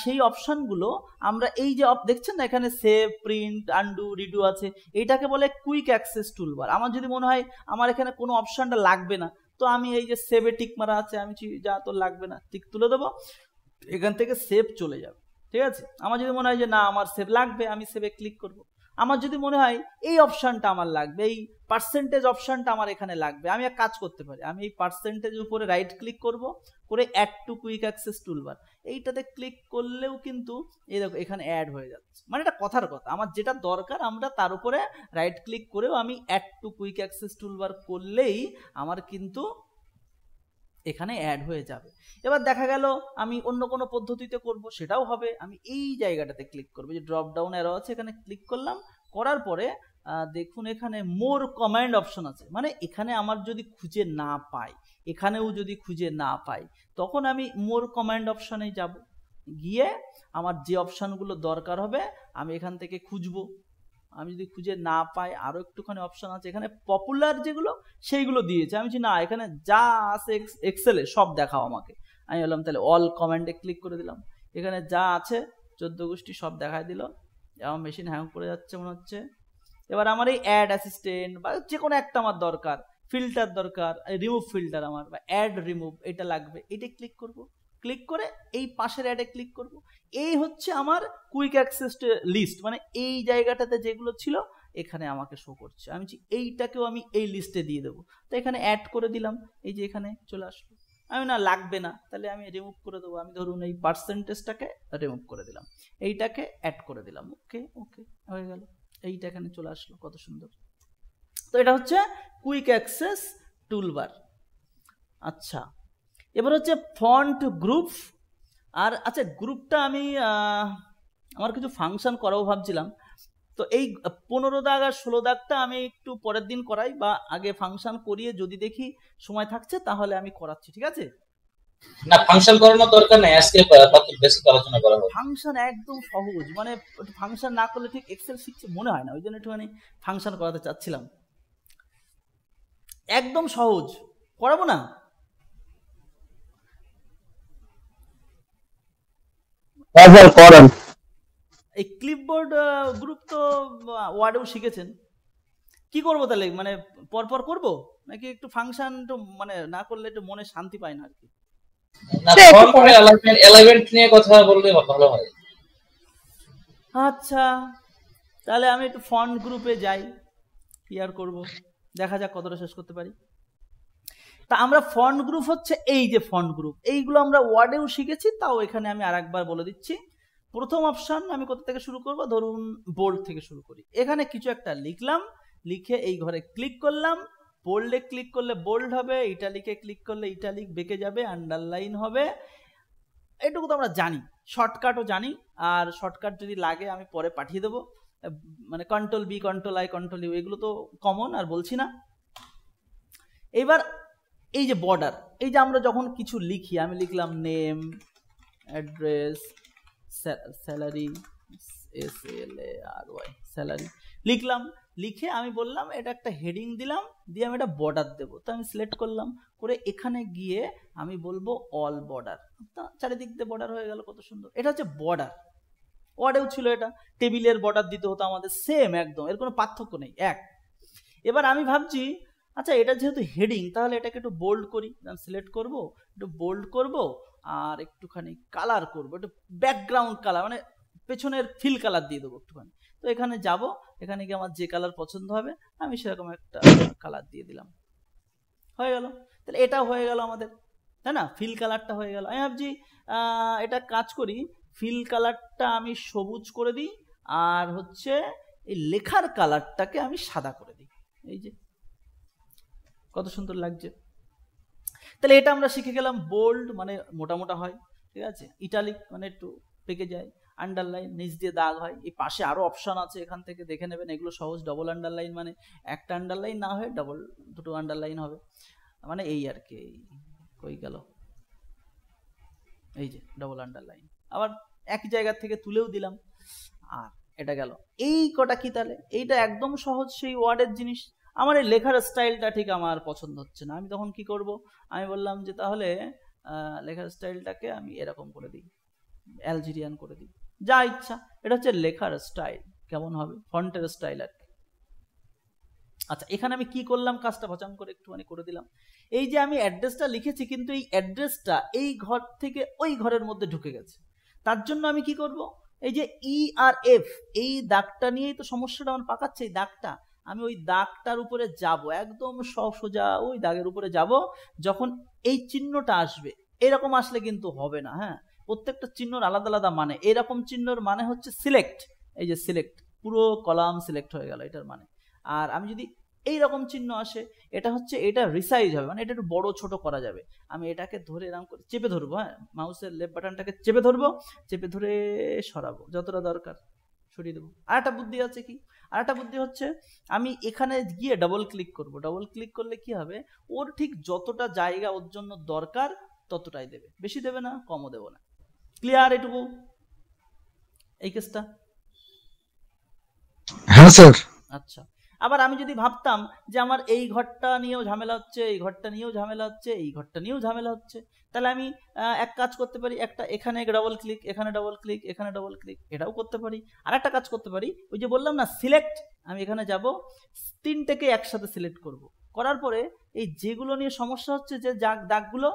সেই অপশানগুলো আমরা এই যে দেখছেন না এখানে সেভ, প্রিন্ট, আনডু, রিডু আছে, এইটাকে বলে কুইক অ্যাক্সেস টুলবার। আমার যদি মনে হয় আমার এখানে কোনো অপশানটা লাগবে না, তো আমি এই যে সেভে টিক মারা আছে, আমি যা তোর লাগবে না টিক তুলে দেবো, এখান থেকে সেভ চলে যাবে। ঠিক আছে, আমার যদি মনে হয় যে না আমার সেভ লাগবে, আমি সেভে ক্লিক করব। আমার যদি মনে হয় এই অপশানটা আমার লাগবে, এই পার্সেন্টেজ অপশানটা আমার এখানে লাগবে, আমি এক কাজ করতে পারি, আমি এই পার্সেন্টেজের উপরে রাইট ক্লিক করব, করে add to quick access toolbar, এইটাতে ক্লিক করলেও কিন্তু এই দেখো এখানে অ্যাড হয়ে যাচ্ছে। মানে এটা কথার কথা, আমার যেটা দরকার আমরা তার উপরে রাইট ক্লিক করেও আমি add to quick access toolbar করলেই আমার কিন্তু এখানে অ্যাড হয়ে যাবে। এবার দেখা গেল আমি অন্য কোনো পদ্ধতিতে করব, সেটাও হবে। আমি এই জায়গাটাতে ক্লিক করব, যে ড্রপ ডাউন অ্যারো আছে, এখানে ক্লিক করলাম, করার পরে দেখুন এখানে মোর কমান্ড অপশন আছে, মানে এখানে আমার যদি খুঁজে না পাই, এখানেও যদি খুঁজে না পাই, তখন আমি মোর কমান্ড অপশানে যাব, গিয়ে আমার যে অপশানগুলো দরকার হবে আমি এখান থেকে খুঁজবো। আমি যদি খুঁজে না পাই, আরও একটুখানি অপশান আছে, এখানে পপুলার যেগুলো সেইগুলো দিয়েছে, আমি না এখানে যা আছে এক্সেলে সব দেখাও আমাকে। আমি বললাম তাহলে অল কমান্ডে ক্লিক করে দিলাম, এখানে যা আছে 14 গোষ্ঠী সব দেখাই দিল। আমার মেশিন হ্যাং করে যাচ্ছে মনে হচ্ছে। এবার আমার এই অ্যাড অ্যাসিস্ট্যান্ট বা যে কোনো একটা আমার দরকার, ফিল্টার দরকার, রিমুভ ফিল্টার আমার, বা অ্যাড রিমুভ এটা লাগবে, এটা ক্লিক করব, ক্লিক করে এই পাশের অ্যাডে ক্লিক করব। এই হচ্ছে আমার কুইক অ্যাক্সেস লিস্ট, মানে এই জায়গাটাতে যেগুলো ছিল এখানে আমাকে শো করছে। আমি এইটাকেও আমি এই লিস্টে দিয়ে দেবো, তো এখানে অ্যাড করে দিলাম, এই যে এখানে চলে আসলো। আমি না লাগবে না, তাহলে আমি রিমুভ করে দেবো। আমি ধরুন এই পার্সেন্টেজটাকে রিমুভ করে দিলাম, এইটাকে অ্যাড করে দিলাম, ওকে ওকে হয়ে গেল, এইটা এখানে চলে আসলো, কত সুন্দর। তো এটা হচ্ছে কুইক অ্যাক্সেস টুলবার। আচ্ছা, এবার হচ্ছে ফন্ট গ্রুপ। আর আচ্ছা, গ্রুপটা আমি আমার কিছু ফাংশন করাও ভাবছিলাম, তো এই 15 দাগ আর 16 দাগটা আমি একটু পরের দিন করাই, বা আগে ফাংশন করিয়ে যদি দেখি সময় থাকছে তাহলে আমি করাচ্ছি, ঠিক আছে? না, ফাংশন করানোর দরকার নেই, আজকে বেসিক আলোচনা করা হবে। ফাংশন একদম সহজ, মানে ফাংশন না করলে ঠিক এক্সেল শিখছে মনে হয় না, ওই জন্য একটুখানি ফাংশন করাতে চাচ্ছিলাম। একদম সহজ, করাবো না? এই ক্লিপবোর্ড গ্রুপ তো ওয়ার্ডেও শিখেছেন, কি করবো তাহলে, মানে পরপর করব নাকি একটু ফাংশন একটু মানে না করলে একটু মনে শান্তি পায় না আর কি? নিয়ে কথা বললে ভালো হয়। আচ্ছা, তাহলে আমি একটু ফন্ট গ্রুপে যাই, কি আর করবো, দেখা যাক কতটা শেষ করতে পারি। তা আমরা ফন্ট গ্রুপ হচ্ছে এই যে ফন্ট গ্রুপ, এইগুলো আমরা ওয়ার্ডেও শিখেছি, তাও এখানে আমি আরেকবার বলে দিচ্ছি। প্রথম অপশন আমি কোথা থেকে শুরু করব, ধরুন বোল্ড থেকে শুরু করি। এখানে কিছু একটা লিখলাম, লিখে এই ঘরে ক্লিক করলাম, বোল্ডে ক্লিক করলে বোল্ড হবে, ইটালিকে ক্লিক করলে ইটালিক বেঁকে যাবে, আন্ডারলাইন হবে, এটুকু তো আমরা জানি, শর্টকাটও জানি। আর শর্টকাট যদি লাগে আমি পরে পাঠিয়ে দেবো, মানে control B, control I, control U, এগুলো তো কমন, আর বলছি না। এবার এই যে বর্ডার, এই যে আমরা যখন কিছু লিখি, আমি লিখলাম name, address, salary, SLARY, salary লিখলাম, লিখে আমি বললাম এটা একটা হেডিং দিলাম, দিয়ে আমি এটা বর্ডার দেবো। তো আমি সিলেক্ট করলাম, করে এখানে গিয়ে আমি বলবো অল বর্ডার, চারিদিক দিয়ে বর্ডার হয়ে গেল, কত সুন্দর। এটা হচ্ছে বর্ডার। ওয়ার্ডেও ছিল এটা, টেবিলের বর্ডার দিতে হতো আমাদের, সেম একদম, এর কোনো পার্থক্য নেই, এক। এবার আমি ভাবছি আচ্ছা এটা যেহেতু হেডিং, তাহলে এটাকে একটু বোল্ড করি। আমি সিলেক্ট করব, একটু বোল্ড করব, আর একটুখানি কালার করব, একটু ব্যাকগ্রাউন্ড কালার, মানে পেছনের ফিল কালার দিয়ে দেবো একটুখানি। তো এখানে যাব, এখানে গিয়ে আমার যে কালার পছন্দ হবে আমি সেরকম একটা কালার দিয়ে দিলাম, হয়ে গেল। তাহলে এটা হয়ে গেল আমাদের, তাই না? ফিল কালারটা হয়ে গেল। আমি ভাবছি এটা কাজ করি, ফিল কালারটা আমি সবুজ করে দিই, আর হচ্ছে এই লেখার কালারটাকে আমি সাদা করে দিই। এই যে কত সুন্দর লাগছে। তাহলে এটা আমরা শিখে গেলাম। বোল্ড মানে মোটা মোটা হয়, ঠিক আছে। ইটালিক মানে একটু পেকে যায়। আন্ডারলাইন নিচ দিয়ে দাগ হয়। এই পাশে আরো অপশন আছে, এখান থেকে দেখে নেবেন, এগুলো সহজ। ডবল আন্ডারলাইন মানে একটা আন্ডারলাইন না হয়ে দুটো আন্ডারলাইন হবে, মানে এই আর কি। কই গেল, এই যে ডবল আন্ডারলাইন, আবার এক জায়গা থেকে তুলেও দিলাম, আর এটা গেল। এই কটা কি তাহলে? এইটা একদম সহজ সেই ওয়ার্ডের জিনিস। আমার এই লেখার স্টাইলটা ঠিক আমার পছন্দ হচ্ছে না, আমি তখন কি করব, আমি বললাম যে তাহলে লেখার স্টাইলটাকে আমি এরকম করে দিই, অ্যালজেরিয়ান করে দিই, যা ইচ্ছা। এটা হচ্ছে লেখার স্টাইল, কেমন হবে, ফন্টের স্টাইল আর কি। আচ্ছা, এখানে আমি কি করলাম, কাজটা ভচাম করে একটুখানি করে দিলাম। এই যে আমি অ্যাড্রেসটা লিখেছি, কিন্তু এই অ্যাড্রেসটা এই ঘর থেকে ওই ঘরের মধ্যে ঢুকে গেছে। তার জন্য আমি কি করব, এই যে ERF, এই দাগটা নিয়েই তো সমস্যাটা আমার পাকাচ্ছে। এই দাগটা, আমি ওই দাগটার উপরে যাব, একদম সোজা ওই দাগের উপরে যাব। যখন এই চিহ্নটা আসবে, এরকম আসলে কিন্তু হবে না, হ্যাঁ, প্রত্যেকটা চিহ্নর আলাদা আলাদা মানে। এরকম চিহ্নর মানে হচ্ছে সিলেক্ট, এই যে সিলেক্ট, পুরো কলাম সিলেক্ট হয়ে গেল এটার মানে। আর আমি যদি এইরকম চিহ্ন আসে, এটা হচ্ছে, এটা রিসাইজ হবে, মানে এটা একটু বড় ছোট করা যাবে। আমি এটাকে ধরে এরকম করে চেপে ধরবো, হ্যাঁ, মাউসের লেফট বাটনটাকে চেপে ধরবো, চেপে ধরে সরাবো, যতটা দরকার সরিয়ে দেবো। আর একটা বুদ্ধি আছে কি, আর একটা বুদ্ধি হচ্ছে, আমি এখানে গিয়ে ডাবল ক্লিক করব। ডাবল ক্লিক করলে কি হবে, ওর ঠিক যতটা জায়গা ওর জন্য দরকার ততটাই দেবে, বেশি দেবে না, কমও দেবো না। ক্লিয়ার এটুকু এই কেসটা? হ্যাঁ স্যার। আচ্ছা, আবার আমি যদি ভাবতাম যে আমার এই ঘরটা নিয়েও ঝামেলা হচ্ছে, এই ঘরটা নিয়েও ঝামেলা হচ্ছে, এই ঘরটা নিয়েও ঝামেলা হচ্ছে, তাহলে আমি এক কাজ করতে পারি, একটা এখানে ডাবল ক্লিক, এখানে ডাবল ক্লিক, এখানে ডাবল ক্লিক, এটাও করতে পারি। আর একটা কাজ করতে পারি, ওই যে বললাম না সিলেক্ট, আমি এখানে যাব, তিনটেকে একসাথে সিলেক্ট করব। করার পরে এই যেগুলো নিয়ে সমস্যা হচ্ছে, যে দাগগুলো,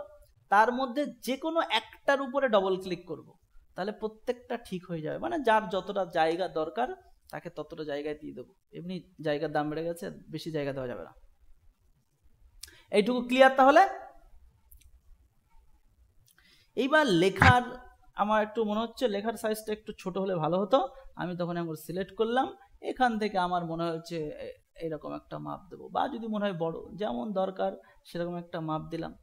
তার মধ্যে যে কোনো একটার উপরে ডবল ক্লিক করব, তাহলে প্রত্যেকটা ঠিক হয়ে যাবে। মানে যার যতটা জায়গা দরকার তাকে ততটা জায়গায় দিয়ে দেবো। এমনি জায়গার দাম বেড়ে গেছে, বেশি জায়গা দেওয়া যাবে না। এইটুকু ক্লিয়ার তাহলে? এইবার লেখার, আমার একটু মনে হচ্ছে লেখার সাইজটা একটু ছোট হলে ভালো হতো। আমি তখন একবার সিলেক্ট করলাম, এখান থেকে আমার মনে হচ্ছে এইরকম একটা মাপ দেবো, বা যদি মনে হয় বড়, যেমন দরকার সেরকম একটা মাপ দিলাম,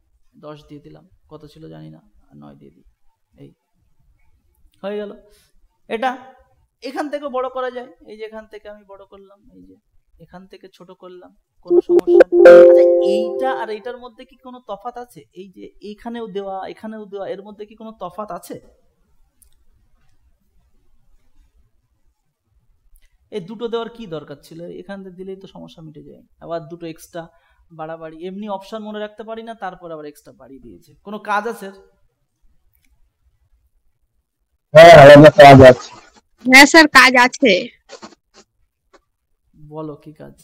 10 দিয়ে দিলাম, কত ছিল জানি না, 9 দিয়ে দিই, এই হয়ে গেল। এটা এখান থেকে বড় করা যায়, এই যে এখান থেকে আমি বড় করলাম, এই যে এখান থেকে ছোট করলাম, কোনো সমস্যা নেই। আচ্ছা, এইটা আর এইটার মধ্যে কি কোনো তফাৎ আছে? এই যে এখানেও দেওয়া, এখানেও দেওয়া, এর মধ্যে কি কোনো তফাৎ আছে? এই দুটো দেওয়ার কি দরকার ছিল? এখান থেকে দিলেই তো সমস্যা মিটে যায়। আবার দুটো এক্সট্রা বাড়াবাড়ি, এমনি অপশন মনে রাখতে পারি না, তারপর আবার এক্সট্রা বাড়িয়ে দিয়েছে। কোনো কাজ আছে? হ্যাঁ, আলাদা কাজ আছে। হ্যাঁ স্যার, কাজ আছে। বলো কি কাজ?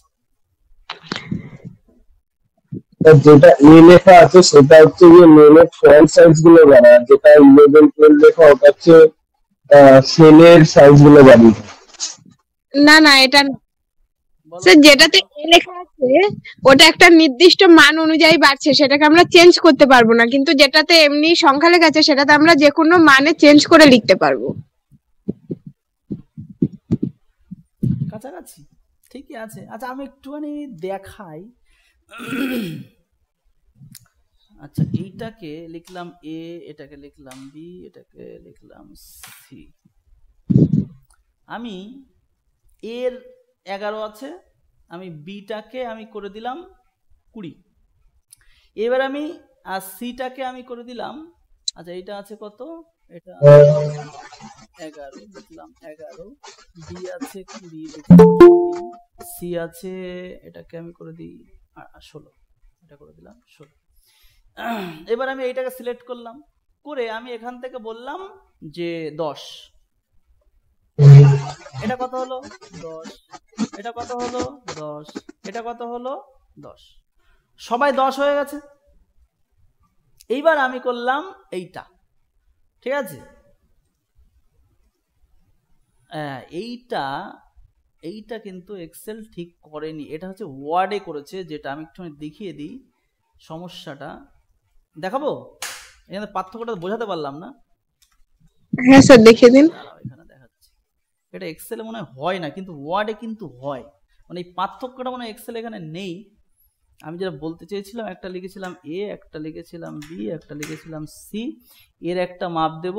যেটা লেখা আছে সেটা হচ্ছে যে মেলের ফন্ট সাইজ গুলো বাড়ায়, যেটা 11 12 লেখা ওটা হচ্ছে সেলের সাইজ গুলো বাড়িয়ে। না না, এটা স্যার যেটাতে লেখা আছে ওটা একটা নির্দিষ্ট মান অনুযায়ী বাড়ছে, সেটাকে আমরা চেঞ্জ করতে পারবো না, কিন্তু যেটাতে এমনি সংখ্যা লেখা আছে সেটাতে আমরা যে কোনো মানে চেঞ্জ করে লিখতে পারবো। কাছাকাছি ঠিকই আছে। আচ্ছা, আমি একটুখানি দেখাই। আচ্ছা, এইটাকে লিখলাম এ, এটাকে লিখলাম বি, এটাকে লিখলাম সি। আমি এর 11 আছে, আমি বিটাকে আমি করে দিলাম 20, এবার আমি সিটাকে আমি করে দিলাম, আচ্ছা এইটা আছে কত, এটা 11 লিখলাম 11, বি আছে 20 লিখলাম, সি আছে এটাকে আমি করে দিই 16, এটা করে দিলাম 16। এবার আমি এইটাকে সিলেক্ট করলাম, করে আমি এখান থেকে বললাম যে 10, এটা কত হলো 10, এটা কত হলো 10, এটা কত হলো 10, সবাই 10 হয়ে গেছে। এইবার আমি করলাম এইটা, ঠিক আছে, এইটা কিন্তু এক্সেল ঠিক করেনি, এটা হচ্ছে ওয়ার্ডে করেছে, যেটা আমি একটু দেখিয়ে দিই সমস্যাটা, দেখাবো এখানে পার্থক্যটা বোঝাতে পারলাম না। হ্যাঁ স্যার দেখিয়ে দিন। এখানে দেখাচ্ছি, এটা এক্সেলে মনে হয় না, কিন্তু ওয়ার্ডে কিন্তু হয়, মানে এই পার্থক্যটা মনে হয় এক্সেল এখানে নেই। আমি যেটা বলতে চেয়েছিলাম, একটা লিখেছিলাম এ, একটা লিখেছিলাম বি, একটা লিখেছিলাম সি, এর একটা মাপ দেব,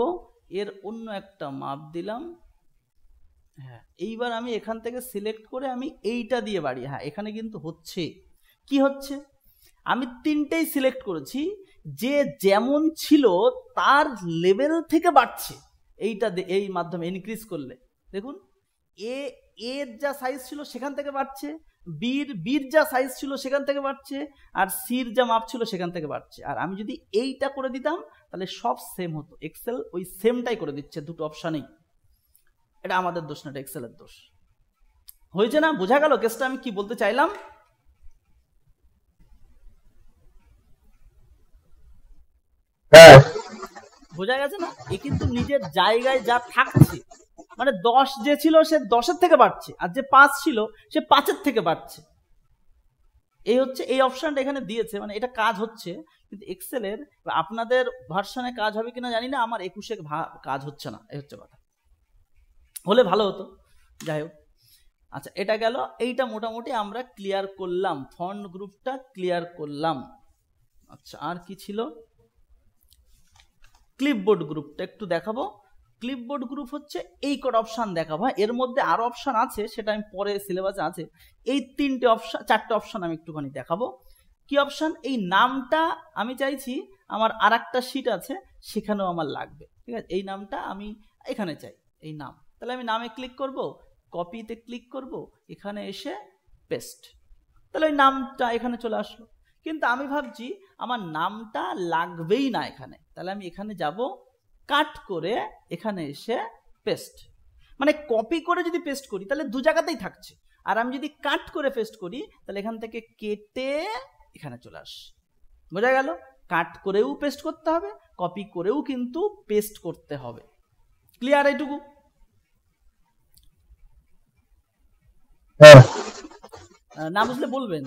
এর অন্য একটা মাপ দিলাম। হ্যাঁ, এইবার আমি এখান থেকে সিলেক্ট করে আমি এইটা দিয়ে বাড়ি, হ্যাঁ এখানে কিন্তু হচ্ছে, কি হচ্ছে, আমি তিনটেই সিলেক্ট করেছি, যে যেমন ছিল তার লেভেল থেকে বাড়ছে, এইটা এই মাধ্যমে ইনক্রিজ করলে দেখুন, এর যা সাইজ ছিল সেখান থেকে বাড়ছে, বির যা সাইজ ছিল সেখান থেকে বাড়ছে, আর সির যা মাপ ছিল সেখান থেকে বাড়ছে। আর আমি যদি এইটা করে দিতাম তাহলে সব সেম হতো, এক্সেল ওই সেমটাই করে দিচ্ছে দুটো অপশানেই। এটা আমাদের দোষ না, এটা এক্সেলের দোষ। হয়েছে না, বোঝা গেল কেসটা আমি কি বলতে চাইলাম? বোঝা গেছে না? এ কিন্তু নিজের জায়গায় যা থাকছে, মানে 10 যে ছিল সে 10-এর থেকে বাড়ছে, আর যে 5 ছিল সে 5-এর থেকে বাড়ছে। এই হচ্ছে এই অপশনটা এখানে দিয়েছে, মানে এটা কাজ হচ্ছে, কিন্তু এক্সেলের আপনাদের ভার্সনে কাজ হবে কিনা জানি না, আমার 21-এ কাজ হচ্ছে না, এই হচ্ছে কথা, হলে ভালো হতো, যাই হোক। আচ্ছা এটা গেল, এইটা মোটামুটি আমরা ক্লিয়ার করলাম, ফন্ট গ্রুপটা ক্লিয়ার করলাম। আচ্ছা আর কি ছিল, ক্লিপবোর্ড গ্রুপটা একটু দেখাবো। ক্লিপবোর্ড গ্রুপ হচ্ছে এই কটা অপশান দেখাবো, এর মধ্যে আরো অপশান আছে, সেটা আমি পরে সিলেবাসে আছে। এই 4টে অপশান আমি একটুখানি দেখাবো। কি অপশান, এই নামটা আমি চাইছি আমার আর একটা শিট আছে সেখানেও আমার লাগবে, ঠিক আছে, এই নামটা আমি এখানে চাই, এই নাম, তাহলে আমি নামে ক্লিক করব, কপিতে ক্লিক করব, এখানে এসে পেস্ট, তাহলে ওই নামটা এখানে চলে আসলো। কিন্তু আমি ভাবছি আমার নামটা লাগবেই না এখানে, তাহলে আমি এখানে যাব, কাট করে এখানে এসে পেস্ট, মানে কপি করে যদি পেস্ট করি তাহলে দু জায়গাতেই থাকছে, আর আমি যদি কাট করে পেস্ট করি তাহলে এখান থেকে কেটে এখানে চলে আসে। বোঝা গেল, কাট করেও পেস্ট করতে হবে, কপি করেও কিন্তু পেস্ট করতে হবে। ক্লিয়ার এইটুকু? না বুঝলে বলবেন।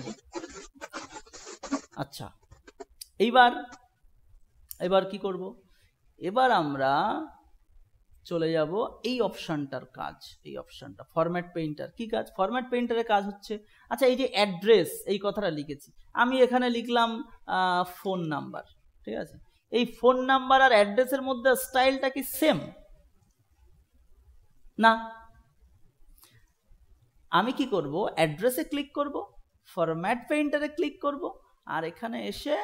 আচ্ছা এবার কি করব, এবার আমরা চলে যাব এই অপশনটার কাজ, এই অপশনটা ফরম্যাট পেইন্টার। কি কাজ, ফরম্যাট পেইন্টারের কাজ হচ্ছে, আচ্ছা এই যে অ্যাড্রেস, এই কথাটা লিখেছি আমি, এখানে লিখলাম ফোন নাম্বার, ঠিক আছে, এই ফোন নাম্বার আর অ্যাড্রেসের মধ্যে স্টাইলটা কি সেম না? আমি কি করব, অ্যাড্রেসে ক্লিক করব, ফরম্যাট পেইন্টারে ক্লিক করব, আর এখানে এসে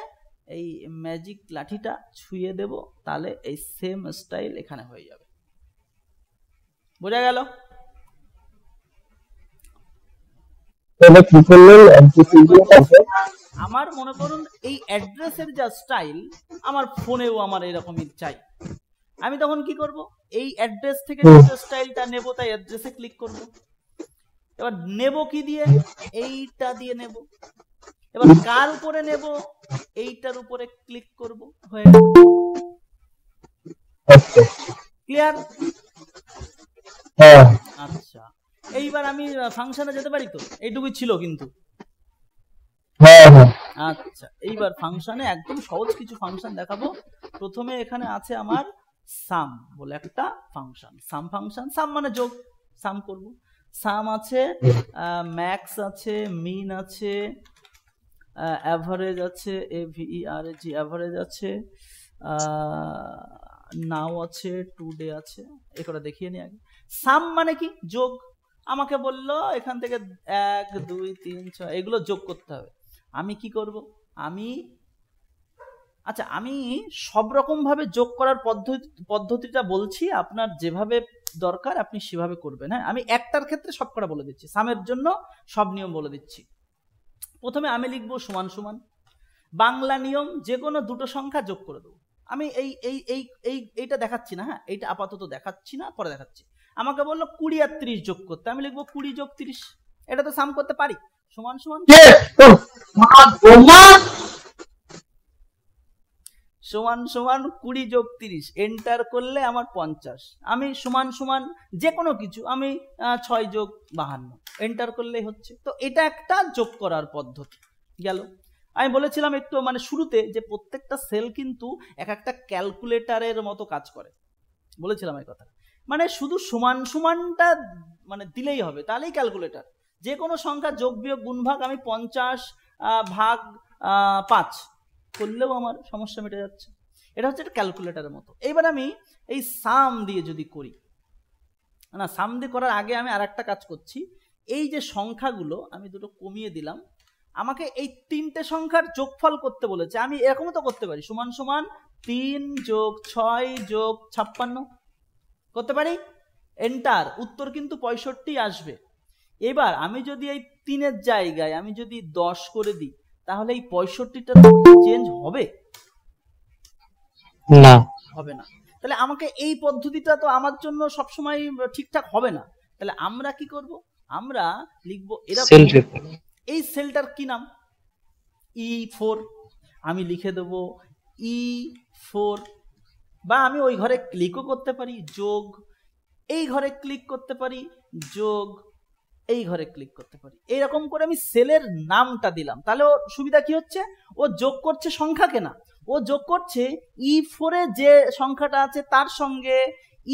এই ম্যাজিক লাঠিটা ছুঁয়ে দেব, তাহলে এই সেম স্টাইল এখানে হয়ে যাবে। বোঝা গেল? আমার মনে করুন এই অ্যাড্রেসের যা স্টাইল আমার ফোনেও আমার এরকমই চাই, আমি তখন কি করব, এই অ্যাড্রেস থেকে যে স্টাইলটা নেব তাই অ্যাড্রেসে ক্লিক করব। এবার নেব কি দিয়ে, এইটা দিয়ে নেব, এবার কার উপরে নেব, এইটার উপরে ক্লিক করব, হয়ে গেল। ক্লিয়ার? আচ্ছা এইবার আমি ফাংশনে যেতে পারি তো, এইটুকুই ছিল কিন্তু। আচ্ছা এইবার ফাংশনে একদম সহজ কিছু ফাংশন দেখাবো। প্রথমে এখানে আছে আমার সাম বলে একটা ফাংশন, সাম ফাংশন, সাম মানে যোগ, সাম করব। সাম আছে, ম্যাক্স আছে, মিন আছে, অ্যাভারেজ আছে, AVERAG অ্যাভারেজ আছে, নাও আছে, টুডে আছে, এটা দেখিয়ে নি আগে। সাম মানে কি, যোগ। আমাকে বললো এখান থেকে 1 2 3 6 এগুলো যোগ করতে হবে। আমি কি করব, আমি আচ্ছা, আমি সব রকম ভাবে যোগ করার পদ্ধতিটা বলছি, আপনার যেভাবে দরকার আপনি সেভাবে করবেন। হ্যাঁ, আমি একটার ক্ষেত্রে সবকটা বলে দিচ্ছি, সামের জন্য সব নিয়ম বলে দিচ্ছি। প্রথমে আমি লিখবো সমান সমান, বাংলা নিয়ম যে কোনো দুটো সংখ্যা যোগ করে দেবো। আমি এইটা দেখাচ্ছি না, হ্যাঁ এইটা আপাতত দেখাচ্ছি না, পরে দেখাচ্ছি। আমাকে বললো 20 আর 30 যোগ করতে, আমি লিখবো 20 যোগ 30, এটা তো সাম করতে পারি। সমান সমান সমান সমান 20 যোগ 30, এন্টার করলে আমার 50। আমি সমান সমান যে কোনো কিছু, আমি 6 যোগ 52, এন্টার করলেই হচ্ছে। তো এটা একটা যোগ করার পদ্ধতি গেল। আমি বলেছিলাম একটু মানে শুরুতে যে প্রত্যেকটা সেল কিন্তু এক একটা ক্যালকুলেটরের মতো কাজ করে, বলেছিলাম এই কথা। মানে শুধু সমান সমানটা মানে দিলেই হবে, তাহলেই ক্যালকুলেটর। যে কোনো সংখ্যা যোগ বিয়োগ গুণ ভাগ আমি 50 ভাগ 5 করলেও আমার সমস্যা মিটে যাচ্ছে। এটা হচ্ছে একটা ক্যালকুলেটরের মতো। এইবার আমি এই সাম দিয়ে যদি করি, না সাম দিয়ে করার আগে আমি আর একটা কাজ করছি। এই যে সংখ্যাগুলো আমি দুটো কমিয়ে দিলাম, আমাকে এই তিনটে সংখ্যার যোগফল করতে বলেছে। আমি এরকমও তো করতে পারি, সমান সমান 3 যোগ 6 যোগ 56 করতে পারি, এন্টার, উত্তর কিন্তু 65 আসবে। এবার আমি যদি এই 3-এর জায়গায় আমি যদি 10 করে দিই, তাহলে এই 65টা চেঞ্জ হবে? না, হবে না। তাহলে আমাকে এই পদ্ধতিটা তো আমার জন্য সবসময় ঠিকঠাক হবে না। তাহলে আমরা কি করব? আমরা লিখবো এরকম, এই সেলটার কি নাম? E4। আমি লিখে দেব E4, বা আমি ওই ঘরে ক্লিকও করতে পারি, যোগ, এই ঘরে ক্লিক করতে পারি, যোগ, এই ঘরে ক্লিক করতে পারি। এইরকম করে আমি সেলের নামটা দিলাম। তাহলে ওর সুবিধা কি হচ্ছে? ও যোগ করছে সংখ্যাকে না, ও যোগ করছে E4 এ যে সংখ্যাটা আছে তার সঙ্গে,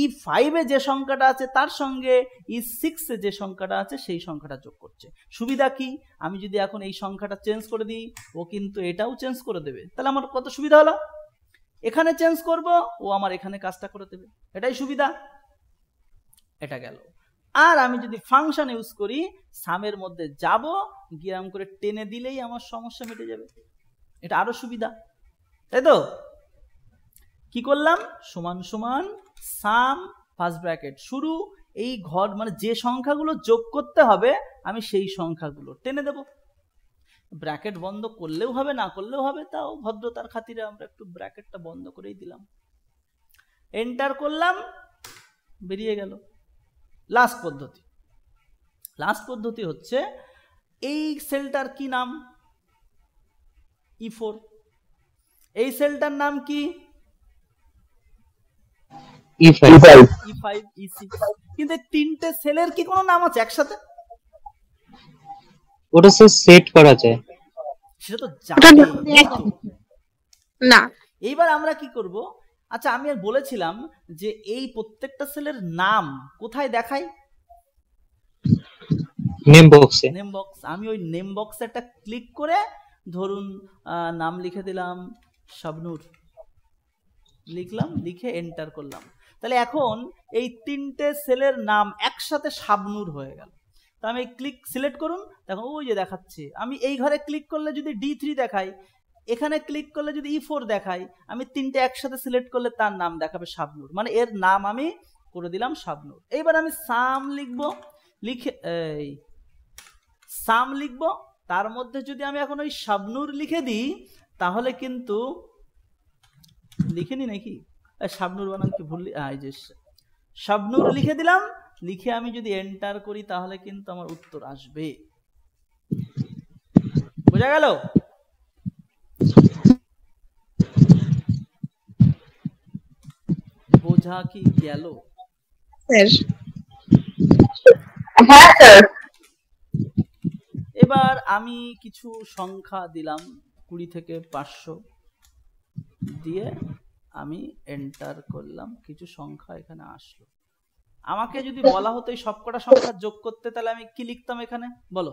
E5 এ যে সংখ্যাটা আছে তার সঙ্গে, E6 এ যে সংখ্যাটা আছে সেই সংখ্যাটা যোগ করছে। সুবিধা কি? আমি যদি এখন এই সংখ্যাটা চেঞ্জ করে দিই, ও কিন্তু এটাও চেঞ্জ করে দেবে। তাহলে আমার কত সুবিধা হলো? এখানে চেঞ্জ করব, ও আমার এখানে কাজটা করে দেবে, এটাই সুবিধা। এটা গেল। আর আমি যদি ফাংশন ইউজ করি, সামের মধ্যে যাব, গিরাম করে টেনে দিলেই আমার সমস্যা মিটে যাবে। এটা আরো সুবিধা, তাই তো? কি করলাম? সমান সমান সাম ফার্স্ট ব্র্যাকেট শুরু, এই ঘর মানে যে সংখ্যাগুলো যোগ করতে হবে আমি সেই সংখ্যাগুলো টেনে দেব। ব্র্যাকেট বন্ধ করলেও হবে, না করলেও হবে, তাও ভদ্রতার খাতিরে আমরা একটু ব্র্যাকেটটা বন্ধ করেই দিলাম। এন্টার করলাম, বেরিয়ে গেল। লাস্ট পদ্ধতি, লাস্ট পদ্ধতি হচ্ছে এই সেলটার কি নাম? E4। এই সেলটার নাম কি? E5, E6। কিন্তু তিনটে সেলের কি কোনো নাম আছে একসাথে? ওটা সেট করা যায়, সেটা তো জানি না। এইবার আমরা কি করব? আচ্ছা, আমি আর বলেছিলাম যে এই প্রত্যেকটা সেলের নাম কোথায় দেখাই? নেম বক্সে। Name box. আমি ওই নেম বক্সে একটা ক্লিক করে ধরুন নাম লিখে দিলাম শাবনূর, লিখলাম, লিখে এন্টার করলাম। তাহলে এখন এই তিনটে সেলের নাম একসাথে শাবনূর হয়ে গেল। তো আমি ক্লিক সিলেক্ট করুন, দেখো ওই যে দেখাচ্ছে। আমি এই ঘরে ক্লিক করলে যদি D3 দেখাই, এখানে ক্লিক করলে যদি E4 দেখাই, আমি তিনটে একসাথে সিলেক্ট করলে তার নাম দেখাবে শাবনূর, মানে এর নাম আমি করে দিলাম শাবনূর। এইবার আমি সাম লিখব, লিখে এই সাম লিখব, তার মধ্যে যদি আমি এখন ওই শাবনূর লিখে দিই, তাহলে কিন্তু লিখেনি নাকি? শাবনূর বানান কি ভুল? এই যে শাবনূর লিখে দিলাম, লিখে আমি যদি এন্টার করি তাহলে কিন্তু আমার উত্তর আসবে। বোঝা গেল? বোঝা কি গেল? হ্যাঁ স্যার। এবার আমি কিছু সংখ্যা দিলাম 20 থেকে 500 দিয়ে, আমি এন্টার করলাম, কিছু সংখ্যা এখানে আসলো। আমাকে যদি বলা হতো এই সবকটা সংখ্যা যোগ করতে, তাহলে আমি কি লিখতাম এখানে বলো?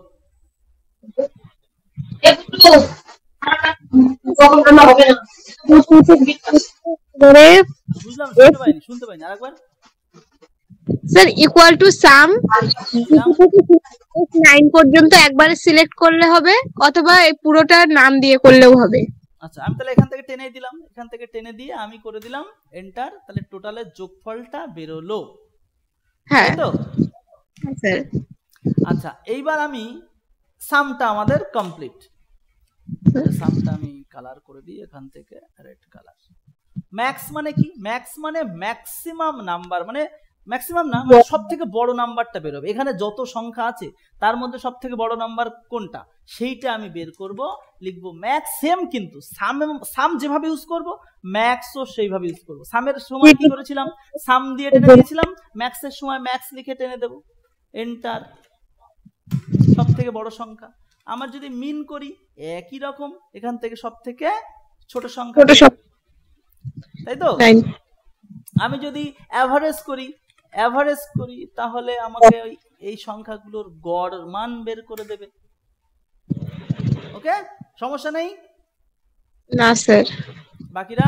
বুঝলাম, শুনতে পাইনি আরেকবার। স্যার ইকুয়াল টু সাম 9 পর্যন্ত একবারে সিলেক্ট করলে হবে, অথবা এই পুরোটার নাম দিয়ে করলেও হবে। আচ্ছা আমি তাহলে এখান থেকে টেনে দিলাম, এখান থেকে টেনে দিয়ে আমি করে দিলাম এন্টার, তাহলে টোটালের যোগফলটা বেরোলো। হ্যাঁ তো স্যার। আচ্ছা এইবার আমি সামটা আমাদের কমপ্লিট, সামটা আমি কালার করে দিই এখান থেকে রেড কালার। ম্যাক্স মানে কি? ম্যাক্স মানে ম্যাক্সিমাম নাম্বার, মানে ম্যাক্সিমাম না মানে সব থেকে বড় নাম্বারটা বেরোবে। এখানে যত সংখ্যা আছে তার মধ্যে সব থেকে বড় নাম্বার কোনটা সেইটা আমি বের করব, লিখবো ম্যাক্স। সেম কিন্তু সাম যেভাবে ইউজ করব ম্যাক্সও সেইভাবে ইউজ করব। সামের সময় কি করেছিলাম, সাম দিয়ে টেনে দিয়েছিলাম, ম্যাক্সের সময় ম্যাক্স লিখে টেনে দেব, এন্টার, সব থেকে বড় সংখ্যা। আমার যদি মিন করি একই রকম, এখান থেকে সব থেকে ছোট সংখ্যা, তাই তো? আমি যদি অ্যাভারেজ করি তাহলে আমাকে এই সংখ্যাগুলোর গড় মান বের করে দেবে। ওকে, সমস্যা নেই না স্যার। বাকিরা?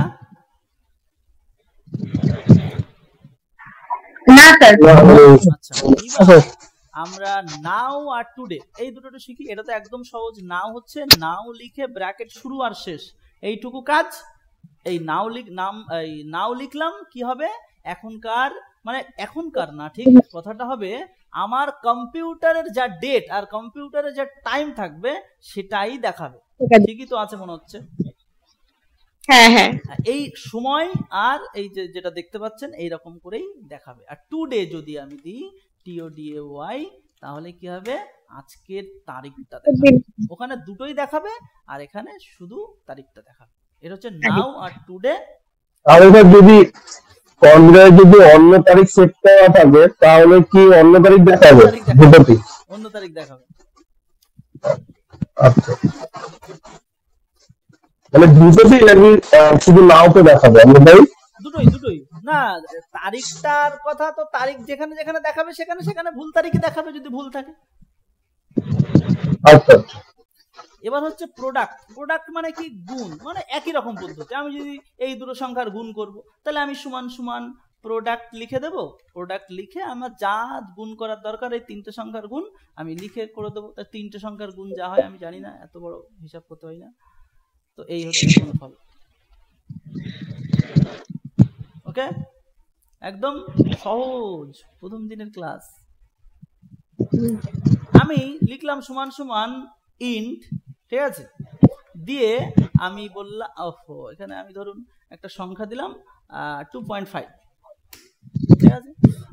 না স্যার। আচ্ছা আমরা নাও আর টুডে এই দুটো শিখি। এটা তো একদম সহজ। নাও হচ্ছে নাও লিখে ব্র্যাকেট শুরু আর শেষ, এইটুকু কাজ। এই নাও লিখলাম, কি হবে এখনকার, মানে এখনকার না, ঠিক কথাটা হবে আমার কম্পিউটারের যা ডেট আর কম্পিউটারের যা টাইম থাকবে সেটাই দেখাবে। ঠিকই তো আছে মনে হচ্ছে? হ্যাঁ হ্যাঁ, এই সময় আর এই যে যেটা দেখতে পাচ্ছেন এইরকম করেই দেখাবে। আর টুডে যদি আমি দিই TODAY তাহলে কি হবে, আজকের তারিখটা দেখাবে। ওখানে দুটোই দেখাবে আর এখানে শুধু তারিখটা দেখাবে। এটা হচ্ছে নাও আর টুডে। আর এবার যদি কম্পিউটারে যদি অন্য তারিখ সেট করা থাকে তাহলে কি অন্য তারিখ দেখাবে? দুটোতেই অন্য তারিখ দেখাবে। আচ্ছা, মানে দুটোতেই নাকি শুধু নাওতে দেখাবে? দুটোই না, তারিখটার কথা তো তারিখ যেখানে যেখানে দেখাবে সেখানে সেখানে ভুল তারিখে দেখাবে যদি ভুল থাকে। আচ্ছা, এবার হচ্ছে প্রোডাক্ট মানে কি, গুণ, মানে একই রকম পদ্ধতি। আমি যদি এই দুটো সংখ্যার গুণ করব তাহলে আমি সমান সমান প্রোডাক্ট লিখে দেব। প্রোডাক্ট লিখে আমার যা গুণ করার দরকার এই তিনটে সংখ্যার গুণ আমি লিখে করে দেবো। তাই তিনটে সংখ্যার গুণ যা হয় আমি জানি না, এত বড় হিসাব করতে হয় না। তো এই হচ্ছে গুণফল। ওকে, একদম সহজ প্রথম দিনের ক্লাস। আমি লিখলাম সমান সমান ইন্ট, ঠিক আছে, দিয়ে আমি বললাম এখানে আমি ধরুন একটা সংখ্যা দিলাম 2.5, ঠিক আছে,